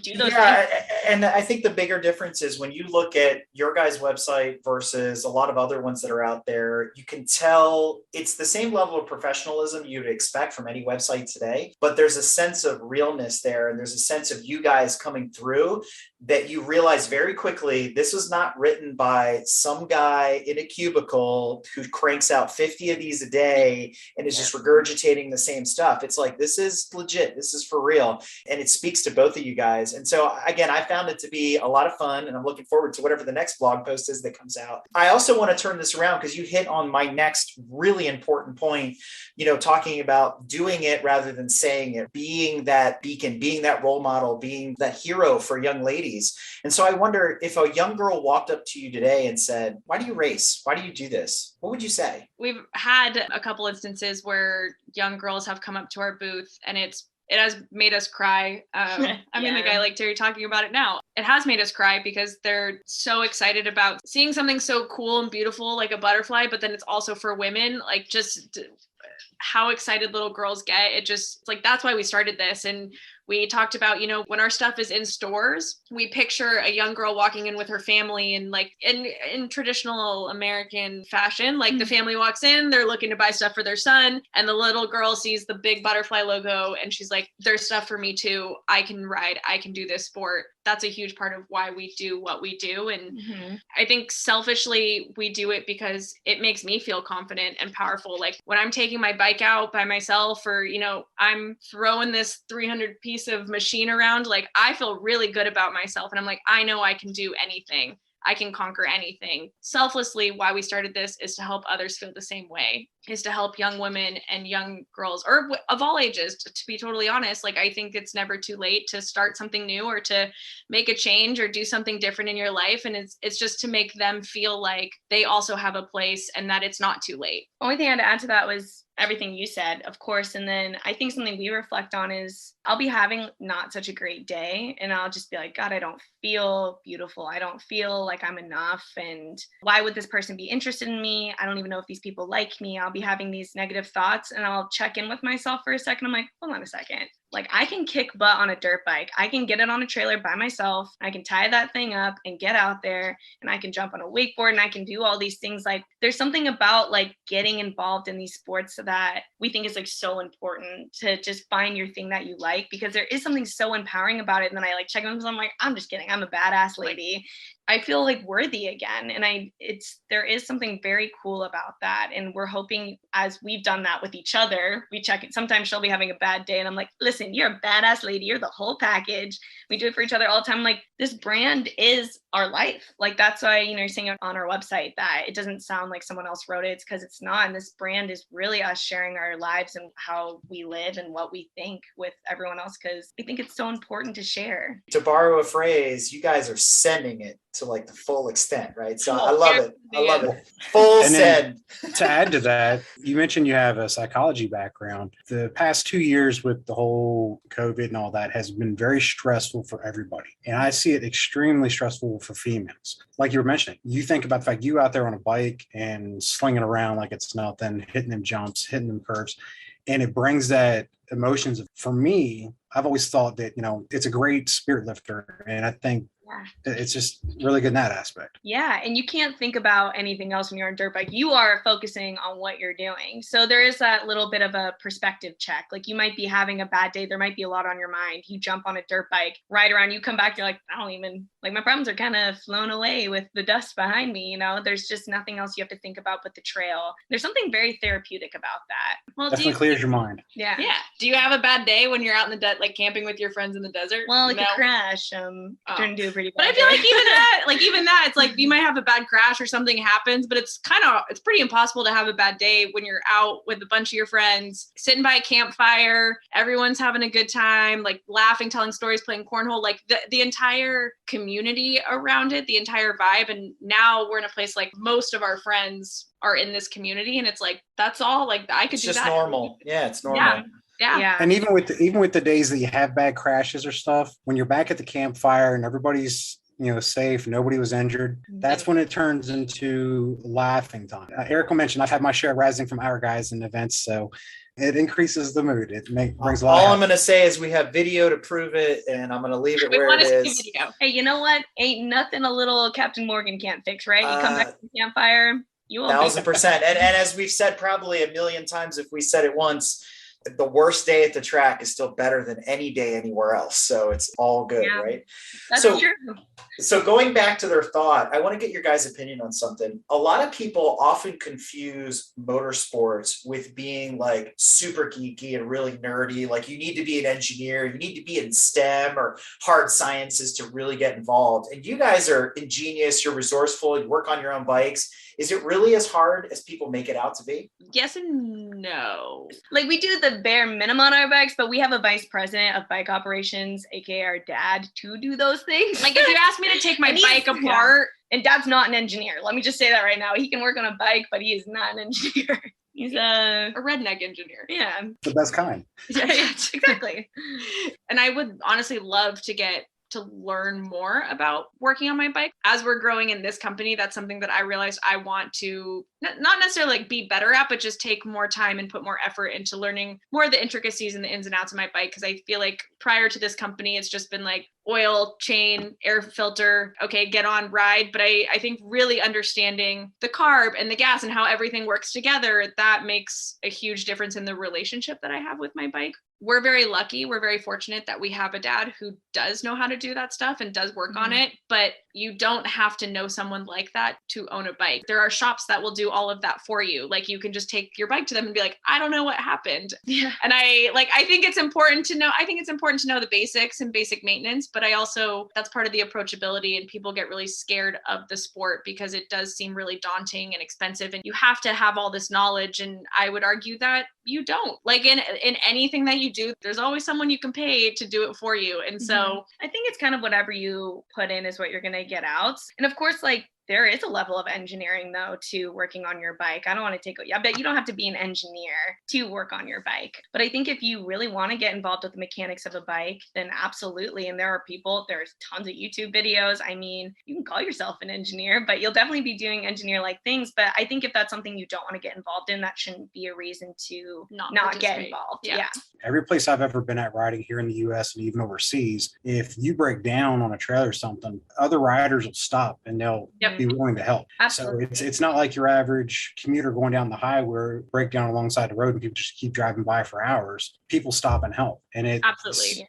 do those things. And I think the bigger difference is when you look at your guys' website versus a lot of other ones that are out there, you can tell it's the same level of professionalism you'd expect from any website today, but there's a sense of realness there. And there's a sense of you guys coming through that you realize very quickly, this was not written by some guy in a cubicle who cranks out 50 of these a day and is just regurgitating the same stuff. It's like, this is legit. This is for real. And it speaks to both of you guys. And so again, I found it to be a lot of fun and I'm looking forward to whatever the next blog post is that comes out. I also want to turn this around because you hit on my next really important point, talking about doing it rather than saying it, being that beacon, being that role model, being that hero for young ladies. And so I wonder if a young girl walked up to you today and said, why do you race? Why do you do this? What would you say? We've had a couple instances where young girls have come up to our booth and it has made us cry. I mean, like I like Terry talking about it now. It has made us cry because they're so excited about seeing something so cool and beautiful like a butterfly, but then it's also for women, like just how excited little girls get. It's like, that's why we started this. And we talked about, when our stuff is in stores, we picture a young girl walking in with her family and like in traditional American fashion, like the family walks in, they're looking to buy stuff for their son. And the little girl sees the big butterfly logo and she's like, there's stuff for me too. I can ride. I can do this sport. That's a huge part of why we do what we do. And I think selfishly, we do it because it makes me feel confident and powerful. Like when I'm taking my bike out by myself or, I'm throwing this 300 piece of machine around, like I feel really good about myself. And I'm like, I know I can do anything. I can conquer anything. Selflessly, why we started this is to help others feel the same way, is to help young women and young girls, or of all ages, to be totally honest. Like, I think it's never too late to start something new or to make a change or do something different in your life. And it's just to make them feel like they also have a place and that it's not too late. Only thing I had to add to that was everything you said, of course. And then I think something we reflect on is I'll be having not such a great day and I'll just be like, God, I don't feel beautiful. I don't feel like I'm enough. And why would this person be interested in me? I don't even know if these people like me. I'll be having these negative thoughts and I'll check in with myself for a second. I'm like, hold on a second. Like I can kick butt on a dirt bike. I can get it on a trailer by myself. I can tie that thing up and get out there and I can jump on a wakeboard and I can do all these things. Like there's something about like getting involved in these sports that we think is like so important to just find your thing that you like, because there is something so empowering about it. And then I like check in and I'm like, I'm just kidding. I'm a badass lady. I feel like worthy again. And there is something very cool about that. And we're hoping, as we've done that with each other, we check it. Sometimes she'll be having a bad day and I'm like, listen, you're a badass lady. You're the whole package. We do it for each other all the time. Like, this brand is our life. Like, that's why, you're saying on our website that it doesn't sound like someone else wrote it. It's because it's not. And this brand is really us sharing our lives and how we live and what we think with everyone else, because I think it's so important to share. To borrow a phrase, you guys are sending it to like the full extent, right? So I love it. I love it. Full send. To add to that, you mentioned you have a psychology background. The past 2 years with the whole COVID and all that has been very stressful for everybody. And I see it extremely stressful for females. Like you were mentioning, you think about the fact you out there on a bike and slinging around like it's nothing, hitting them jumps, hitting them curves. And it brings that emotions. For me, I've always thought that, it's a great spirit lifter. And I think it's just really good in that aspect. Yeah. And you can't think about anything else when you're on dirt bike. You are focusing on what you're doing. So there is that little bit of a perspective check. Like, you might be having a bad day. There might be a lot on your mind. You jump on a dirt bike, ride around, you come back, you're like, I don't even, like, my problems are kind of flown away with the dust behind me. There's just nothing else you have to think about but the trail. There's something very therapeutic about that. Well, Definitely clears your mind. Yeah. Yeah. Do you have a bad day when you're out in the like camping with your friends in the desert? Well, like No? a crash, didn't do pretty bad. But I feel like even that, it's like you might have a bad crash or something happens, but it's pretty impossible to have a bad day when you're out with a bunch of your friends, sitting by a campfire, everyone's having a good time, like laughing, telling stories, playing cornhole, like the entire community around it, the entire vibe. And now we're in a place like most of our friends are in this community, and it's like, that's all, like I could It's do just that. normal. Yeah, it's normal. Yeah. And even with the days that you have bad crashes or stuff, when you're back at the campfire and everybody's safe, nobody was injured, that's when it turns into laughing time. Eric will mention I've had my share of rising from our guys in events, so it increases the mood. It brings a lot. All I'm going to say is we have video to prove it, and I'm going to leave it where it is. Hey, you know what? Ain't nothing a little Captain Morgan can't fix, right? You come back to the campfire, you will. 1000%. And as we've said probably a million times, if we said it once, the worst day at the track is still better than any day anywhere else. So it's all good, right? That's true. So going back to their thought, I want to get your guys' opinion on something. A lot of people often confuse motorsports with being like super geeky and really nerdy. Like, you need to be an engineer, you need to be in STEM or hard sciences to really get involved. And you guys are ingenious, you're resourceful, you work on your own bikes. Is it really as hard as people make it out to be? Yes and no. Like, we do the bare minimum on our bikes, but we have a vice president of bike operations, aka our dad, to do those things. Like, if you ask me to take my bike apart, and dad's not an engineer. Let me just say that right now. He can work on a bike, but he is not an engineer. He's a redneck engineer. Yeah. The best kind. Yeah, exactly. And I would honestly love to learn more about working on my bike. As we're growing in this company, that's something that I realized I want to not necessarily like be better at, but just take more time and put more effort into learning more of the intricacies and the ins and outs of my bike. Cause I feel like prior to this company, it's just been like oil, chain, air filter, okay, get on, ride. But I think really understanding the carb and the gas and how everything works together, that makes a huge difference in the relationship that I have with my bike. We're very lucky. We're very fortunate that we have a dad who does know how to do that stuff and does work on it, but you don't have to know someone like that to own a bike. There are shops that will do all of that for you. Like, you can just take your bike to them and be like, I don't know what happened. Yeah. And I think it's important to know the basics and basic maintenance, but that's part of the approachability, and people get really scared of the sport because it does seem really daunting and expensive, and you have to have all this knowledge. And I would argue that you don't. Like, in anything that you do, there's always someone you can pay to do it for you. And so I think it's kind of whatever you put in is what you're going to get out. And of course, like, there is a level of engineering, though, to working on your bike. I don't want to I bet you don't have to be an engineer to work on your bike. But I think if you really want to get involved with the mechanics of a bike, then absolutely. And there's tons of YouTube videos. I mean, you can call yourself an engineer, but you'll definitely be doing engineer-like things. But I think if that's something you don't want to get involved in, that shouldn't be a reason to not get involved. Yeah. Every place I've ever been at riding here in the US and even overseas, if you break down on a trail or something, other riders will stop and they'll be willing to help. Absolutely. So it's not like your average commuter going down the highway, break down alongside the road and people just keep driving by for hours. People stop and help. And absolutely.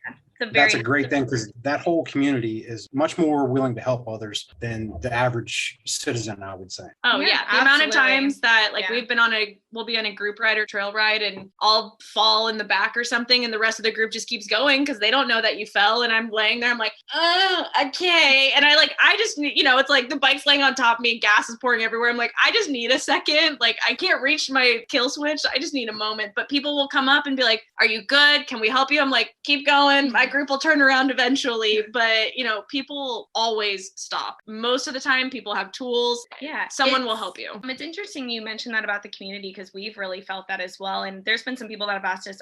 That's a great thing, because that whole community is much more willing to help others than the average citizen, I would say. Oh yeah. The amount of times that like Yeah. we'll be on a group ride or trail ride and I'll fall in the back or something and the rest of the group just keeps going because they don't know that you fell, and I'm laying there, I'm like, oh, okay. And I just need, it's like the bike's laying on top of me and gas is pouring everywhere. I'm like, I just need a second. Like I can't reach my kill switch. I just need a moment. But people will come up and be like, are you good? Can we help you? I'm like, keep going. My group will turn around eventually. But people always stop. Most of the time people have tools. Yeah. Someone will help you. It's interesting you mentioned that about the community, because we've really felt that as well. And there's been some people that have asked us,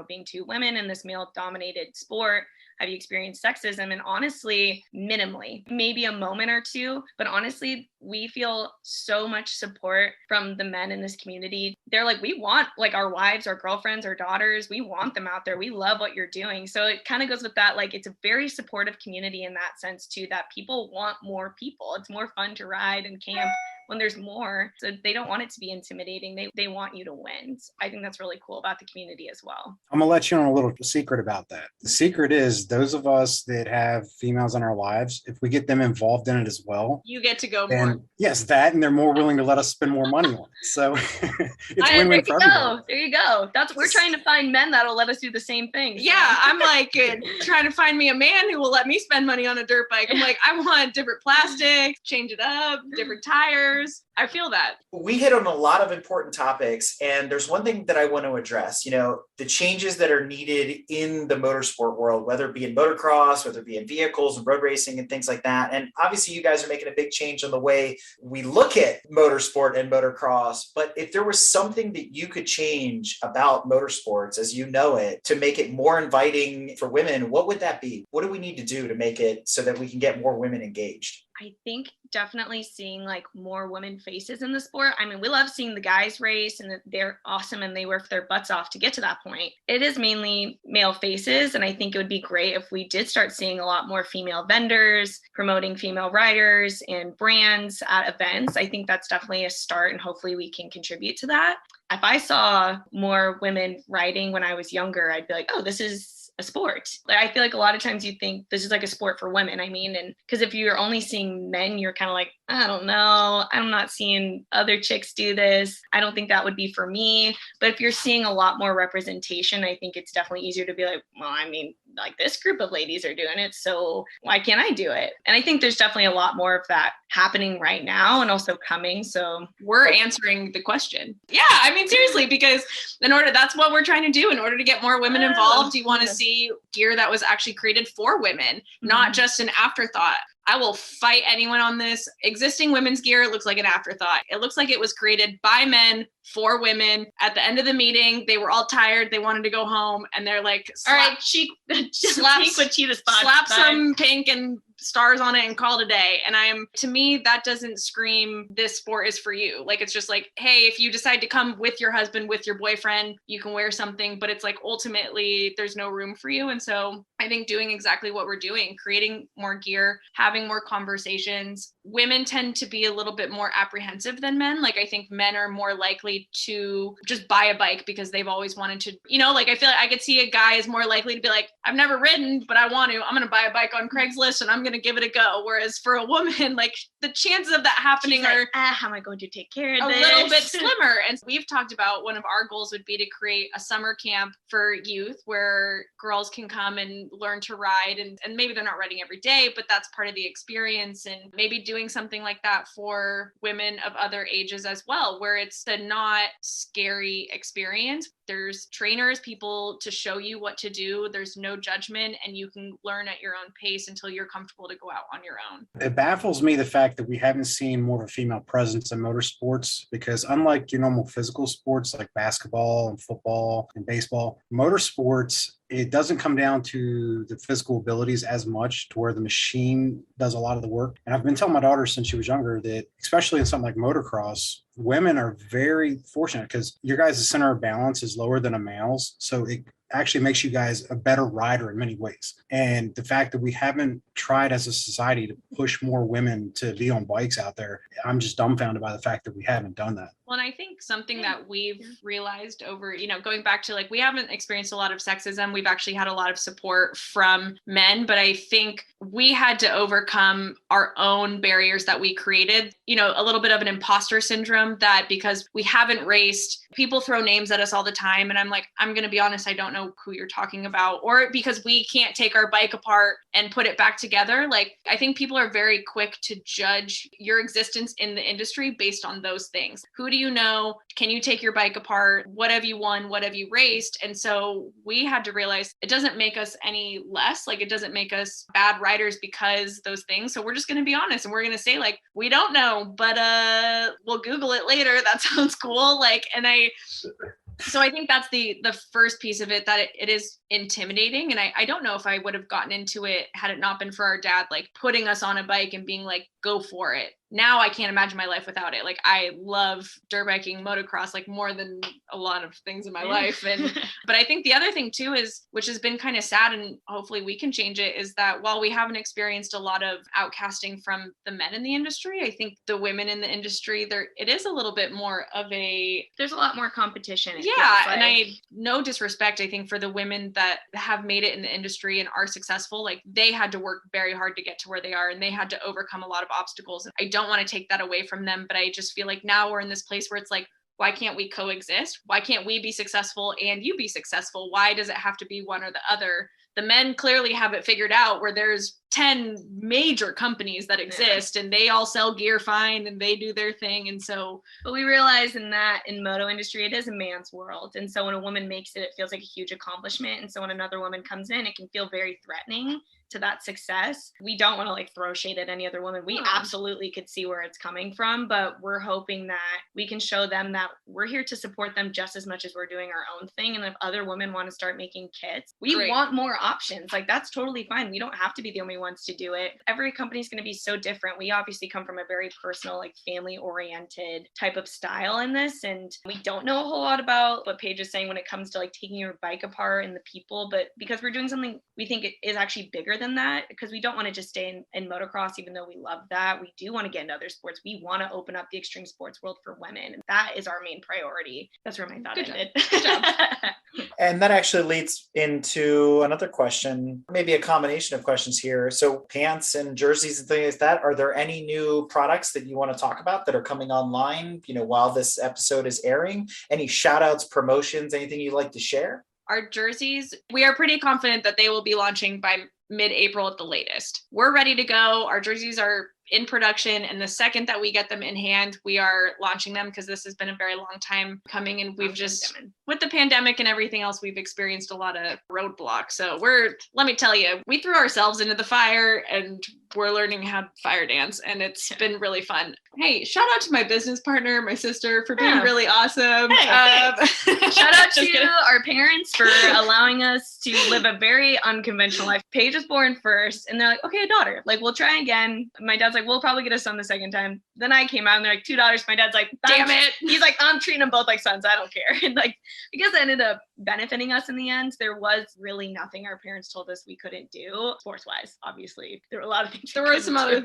being two women in this male dominated sport, have you experienced sexism? And honestly, minimally, maybe a moment or two, but honestly, we feel so much support from the men in this community. They're like, we want like our wives, our girlfriends, our daughters, we want them out there. We love what you're doing. So it kind of goes with that. Like, it's a very supportive community in that sense too, that people want more people. It's more fun to ride and camp when there's more. So they don't want it to be intimidating. They want you to win. So I think that's really cool about the community as well. I'm gonna let you know a little secret about that. The secret is those of us that have females in our lives, if we get them involved in it as well, You get to go then more. yes, that, and they're more willing to let us spend more money on it. So it's There win-win you for go. everybody. There you go. We're trying to find men that'll let us do the same thing. So. Yeah, I'm like trying to find me a man who will let me spend money on a dirt bike. I'm like, I want different plastics, change it up, different tires. I feel that. We hit on a lot of important topics, and there's one thing that I want to address, the changes that are needed in the motorsport world, whether it be in motocross, whether it be in vehicles and road racing and things like that. And obviously you guys are making a big change on the way we look at motorsport and motocross. But if there was something that you could change about motorsports as you know it to make it more inviting for women, what would that be? What do we need to do to make it so that we can get more women engaged? I think definitely seeing like more women faces in the sport. I mean, we love seeing the guys race and they're awesome and they work their butts off to get to that point. It is mainly male faces. And I think it would be great if we did start seeing a lot more female vendors promoting female riders and brands at events. I think that's definitely a start, and hopefully we can contribute to that. If I saw more women riding when I was younger, I'd be like, oh, this is a sport. Like, I feel like a lot of times you think this is like a sport for women. I mean, and because if you're only seeing men, you're kind of like, I don't know, I'm not seeing other chicks do this. I don't think that would be for me. But if you're seeing a lot more representation, I think it's definitely easier to be like, well, I mean, like this group of ladies are doing it, so why can't I do it? And I think there's definitely a lot more of that happening right now and also coming. So We're answering the question. Yeah, I mean, seriously, because that's what we're trying to do in order to get more women involved. You want to see gear that was actually created for women, not just an afterthought. I will fight anyone on this. Existing women's gear looks like an afterthought. It looks like it was created by men for women. At the end of the meeting, they were all tired. They wanted to go home, and they're like, all right, slap pink with cheetah spots. Slap some pink and stars on it and call it a day. And to me, that doesn't scream this sport is for you. Like, it's just like, hey, if you decide to come with your husband, with your boyfriend, you can wear something, but it's like, ultimately there's no room for you. And so I think doing exactly what we're doing, creating more gear, having more conversations. Women tend to be a little bit more apprehensive than men. Like, I think men are more likely to just buy a bike because they've always wanted to, like, I feel like I could see a guy is more likely to be like, I've never ridden, but I want to. I'm going to buy a bike on Craigslist and I'm going to give it a go. Whereas for a woman, like, the chances of that happening are how am I going to take care of a this? little bit slimmer. And we've talked about one of our goals would be to create a summer camp for youth where girls can come and learn to ride. And maybe they're not riding every day, but that's part of the experience. And maybe doing something like that for women of other ages as well, where it's a not scary experience. There's trainers, people to show you what to do. There's no judgment, and you can learn at your own pace until you're comfortable to go out on your own. It baffles me the fact that we haven't seen more of a female presence in motorsports, because unlike your normal physical sports like basketball and football and baseball, motorsports, it doesn't come down to the physical abilities as much to where the machine does a lot of the work. And I've been telling my daughter since she was younger that, especially in something like motocross, women are very fortunate because your guys' center of balance is lower than a male's. So it actually makes you guys a better rider in many ways. And the fact that we haven't tried as a society to push more women to be on bikes out there, I'm just dumbfounded by the fact that we haven't done that. Well, and I think something that we've realized over, going back to like, we haven't experienced a lot of sexism. We've actually had a lot of support from men, but I think we had to overcome our own barriers that we created, a little bit of an imposter syndrome that because we haven't raced, people throw names at us all the time. And I'm like, I'm going to be honest, I don't know who you're talking about, or because we can't take our bike apart and put it back together. Like, I think people are very quick to judge your existence in the industry based on those things. Who do you know? Can you take your bike apart? What have you won? What have you raced? And so we had to realize it doesn't make us any less, like it doesn't make us bad riders because those things. So we're just going to be honest and we're going to say like, we don't know, but we'll Google it later. That sounds cool. Like, so I think that's the first piece of it, that it is intimidating. And I don't know if I would have gotten into it had it not been for our dad, like putting us on a bike and being like, go for it. Now I can't imagine my life without it. Like, I love dirt biking, motocross, like more than a lot of things in my life. But I think the other thing too is, which has been kind of sad, and hopefully we can change it, is that while we haven't experienced a lot of outcasting from the men in the industry, I think the women in the industry, it is a little bit more of there's a lot more competition. Yeah. And no disrespect, I think, for the women that have made it in the industry and are successful, like they had to work very hard to get to where they are, and they had to overcome a lot of obstacles. And I don't want to take that away from them, but I just feel like now we're in this place where it's like, why can't we coexist? Why can't we be successful and you be successful? Why does it have to be one or the other? The men clearly have it figured out, where there's 10 major companies that exist and they all sell gear fine and they do their thing. And so, but we realize in moto industry, it is a man's world. And so when a woman makes it, it feels like a huge accomplishment. And so when another woman comes in, it can feel very threatening to that success. We don't want to like throw shade at any other woman. We absolutely could see where it's coming from, but we're hoping that we can show them that we're here to support them just as much as we're doing our own thing. And if other women want to start making kits, we want more options. Like, that's totally fine. We don't have to be the only ones to do it. Every company is going to be so different. We obviously come from a very personal, like family oriented type of style in this. And we don't know a whole lot about what Paige is saying when it comes to like taking your bike apart and the people, but because we're doing something we think it is actually bigger than that, because we don't want to just stay in motocross, even though we love that. We do want to get into other sports. We want to open up the extreme sports world for women. And that is our main priority. That's where my thought ended. Good job. And that actually leads into another question, maybe a combination of questions here. So pants and jerseys and things like that, are there any new products that you want to talk about that are coming online, while this episode is airing? Any shout outs, promotions, anything you'd like to share? Our jerseys, we are pretty confident that they will be launching by mid-April at the latest. We're ready to go. Our jerseys are in production, and the second that we get them in hand, we are launching them, because this has been a very long time coming, and we've just, with the pandemic and everything else, we've experienced a lot of roadblocks. So let me tell you, we threw ourselves into the fire and we're learning how to fire dance, and it's been really fun. Hey, shout out to my business partner, my sister, for being really awesome. Shout out to our parents for allowing us to live a very unconventional life. Paige was born first, and they're like, okay, a daughter. Like, we'll try again. My dad's like, we'll probably get a son the second time. Then I came out, and they're like, $2. My dad's like, damn it. He's like, I'm treating them both like sons. I don't care. And like, I guess that ended up benefiting us in the end. There was really nothing our parents told us we couldn't do, sports-wise. Obviously, there were a lot of things. There's some other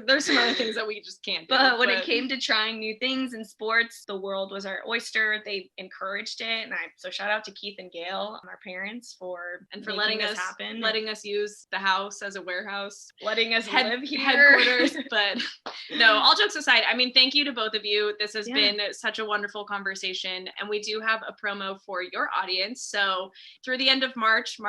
things that we just can't do. But when it came to trying new things in sports, the world was our oyster. They encouraged it. And so shout out to Keith and Gail, our parents, for letting us happen, letting us use the house as a warehouse, letting us live here. Headquarters. But no, all jokes aside, I mean, thank you to both of you. This has been such a wonderful conversation. And we do have a promo for your audience. So through the end of March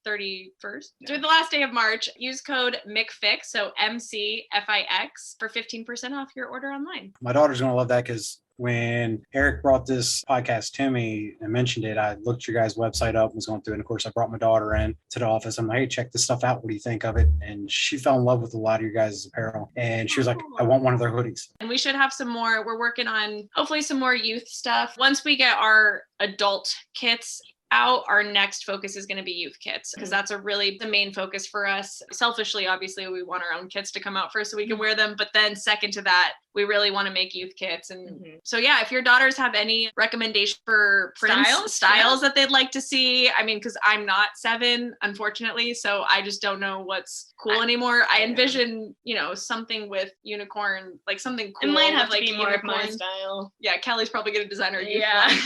31st, through the last day of March, use code MCFIX, so MCFIX, for 15% off your order online. My daughter's going to love that, because when Eric brought this podcast to me and mentioned it, I looked your guys' website up and was going through it. And of course, I brought my daughter in to the office. I'm like, hey, check this stuff out. What do you think of it? And she fell in love with a lot of your guys' apparel. And she was like, I want one of their hoodies. And we should have some more. We're working on hopefully some more youth stuff. Once we get our adult kits out, our next focus is going to be youth kits, because that's the main focus for us. Selfishly, obviously, we want our own kits to come out first so we can wear them. But then second to that, we really want to make youth kits. And Mhm. so, yeah, if your daughters have any recommendation for prints, styles that they'd like to see, I mean, because I'm not 7, unfortunately, so I just don't know what's cool anymore. I envision, something with unicorn, like something cool. It might have with, to be more of my style. Yeah, Kelly's probably going to design our youth Yeah. line.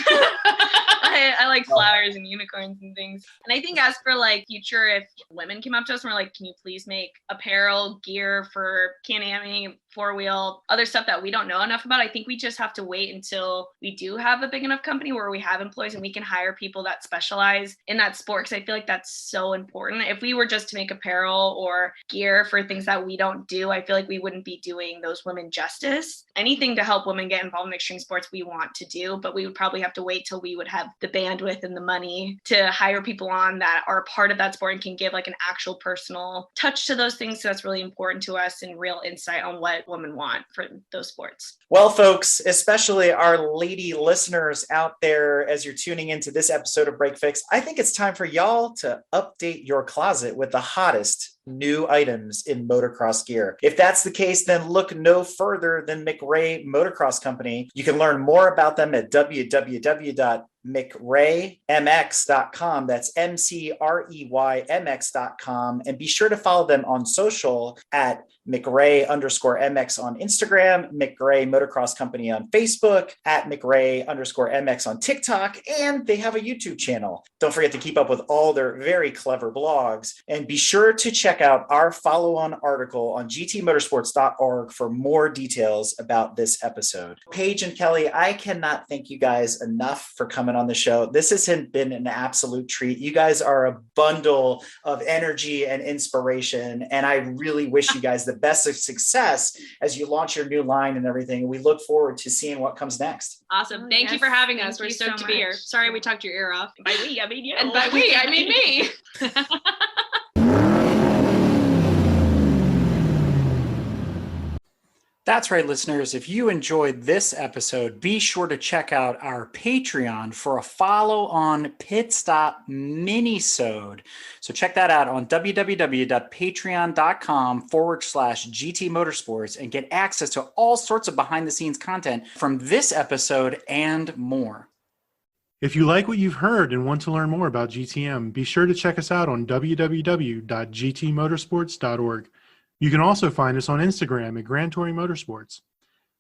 I like flowers and unicorns and things. And I think as for like future, if women came up to us and were like, can you please make apparel, gear for Can-Aming, 4-wheel, other stuff that we don't know enough about, I think we just have to wait until we do have a big enough company where we have employees and we can hire people that specialize in that sport. Because I feel like that's so important. If we were just to make apparel or gear for things that we don't do, I feel like we wouldn't be doing those women justice. Anything to help women get involved in extreme sports we want to do, but we would probably have to wait till we would have the bandwidth and the money to hire people on that are a part of that sport and can give like an actual personal touch to those things. So that's really important to us and real insight on what women want for those sports. Well, folks, especially our lady listeners out there, as you're tuning into this episode of Break Fix, I think it's time for y'all to update your closet with the hottest new items in motocross gear. If that's the case, then look no further than MCREY Motocross Company. You can learn more about them at www.mcreymx.com. That's MCREYMX.com. And be sure to follow them on social at MCREY_MX on Instagram, MCREY Motocross Company on Facebook, at MCREY_MX on TikTok, and they have a YouTube channel. Don't forget to keep up with all their very clever blogs, and be sure to check out our follow-on article on gtmotorsports.org for more details about this episode. Paige and Kelly, I cannot thank you guys enough for coming on the show. This has been an absolute treat. You guys are a bundle of energy and inspiration, and I really wish you guys the best of success as you launch your new line and everything. We look forward to seeing what comes next. Awesome. Thank you for having us. Thank We're you stoked so to be here. much. Sorry we talked your ear off. By we, I mean you. And by we, I mean me. That's right, listeners. If you enjoyed this episode, be sure to check out our Patreon for a follow-on Pit Stop Minisode. So check that out on www.patreon.com/GT Motorsports and get access to all sorts of behind-the-scenes content from this episode and more. If you like what you've heard and want to learn more about GTM, be sure to check us out on www.gtmotorsports.org. You can also find us on Instagram at Grand Touring Motorsports.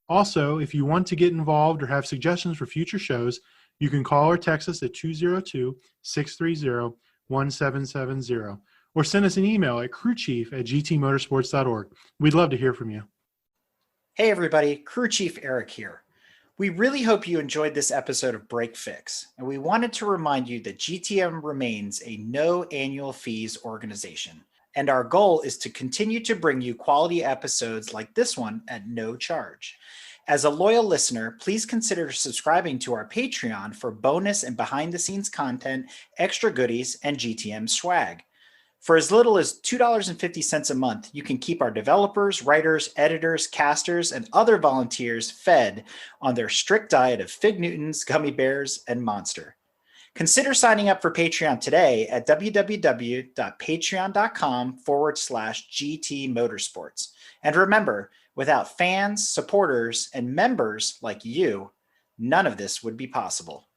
Also, if you want to get involved or have suggestions for future shows, you can call or text us at 202-630-1770 or send us an email at crewchief@gtmotorsports.org. We'd love to hear from you. Hey everybody, Crew Chief Eric here. We really hope you enjoyed this episode of Break Fix, and we wanted to remind you that GTM remains a no annual fees organization. And our goal is to continue to bring you quality episodes like this one at no charge. As a loyal listener, please consider subscribing to our Patreon for bonus and behind-the-scenes content, extra goodies, and GTM swag. For as little as $2.50 a month, you can keep our developers, writers, editors, casters, and other volunteers fed on their strict diet of Fig Newtons, gummy bears, and Monster. Consider signing up for Patreon today at www.patreon.com/GT Motorsports. And remember, without fans, supporters, and members like you, none of this would be possible.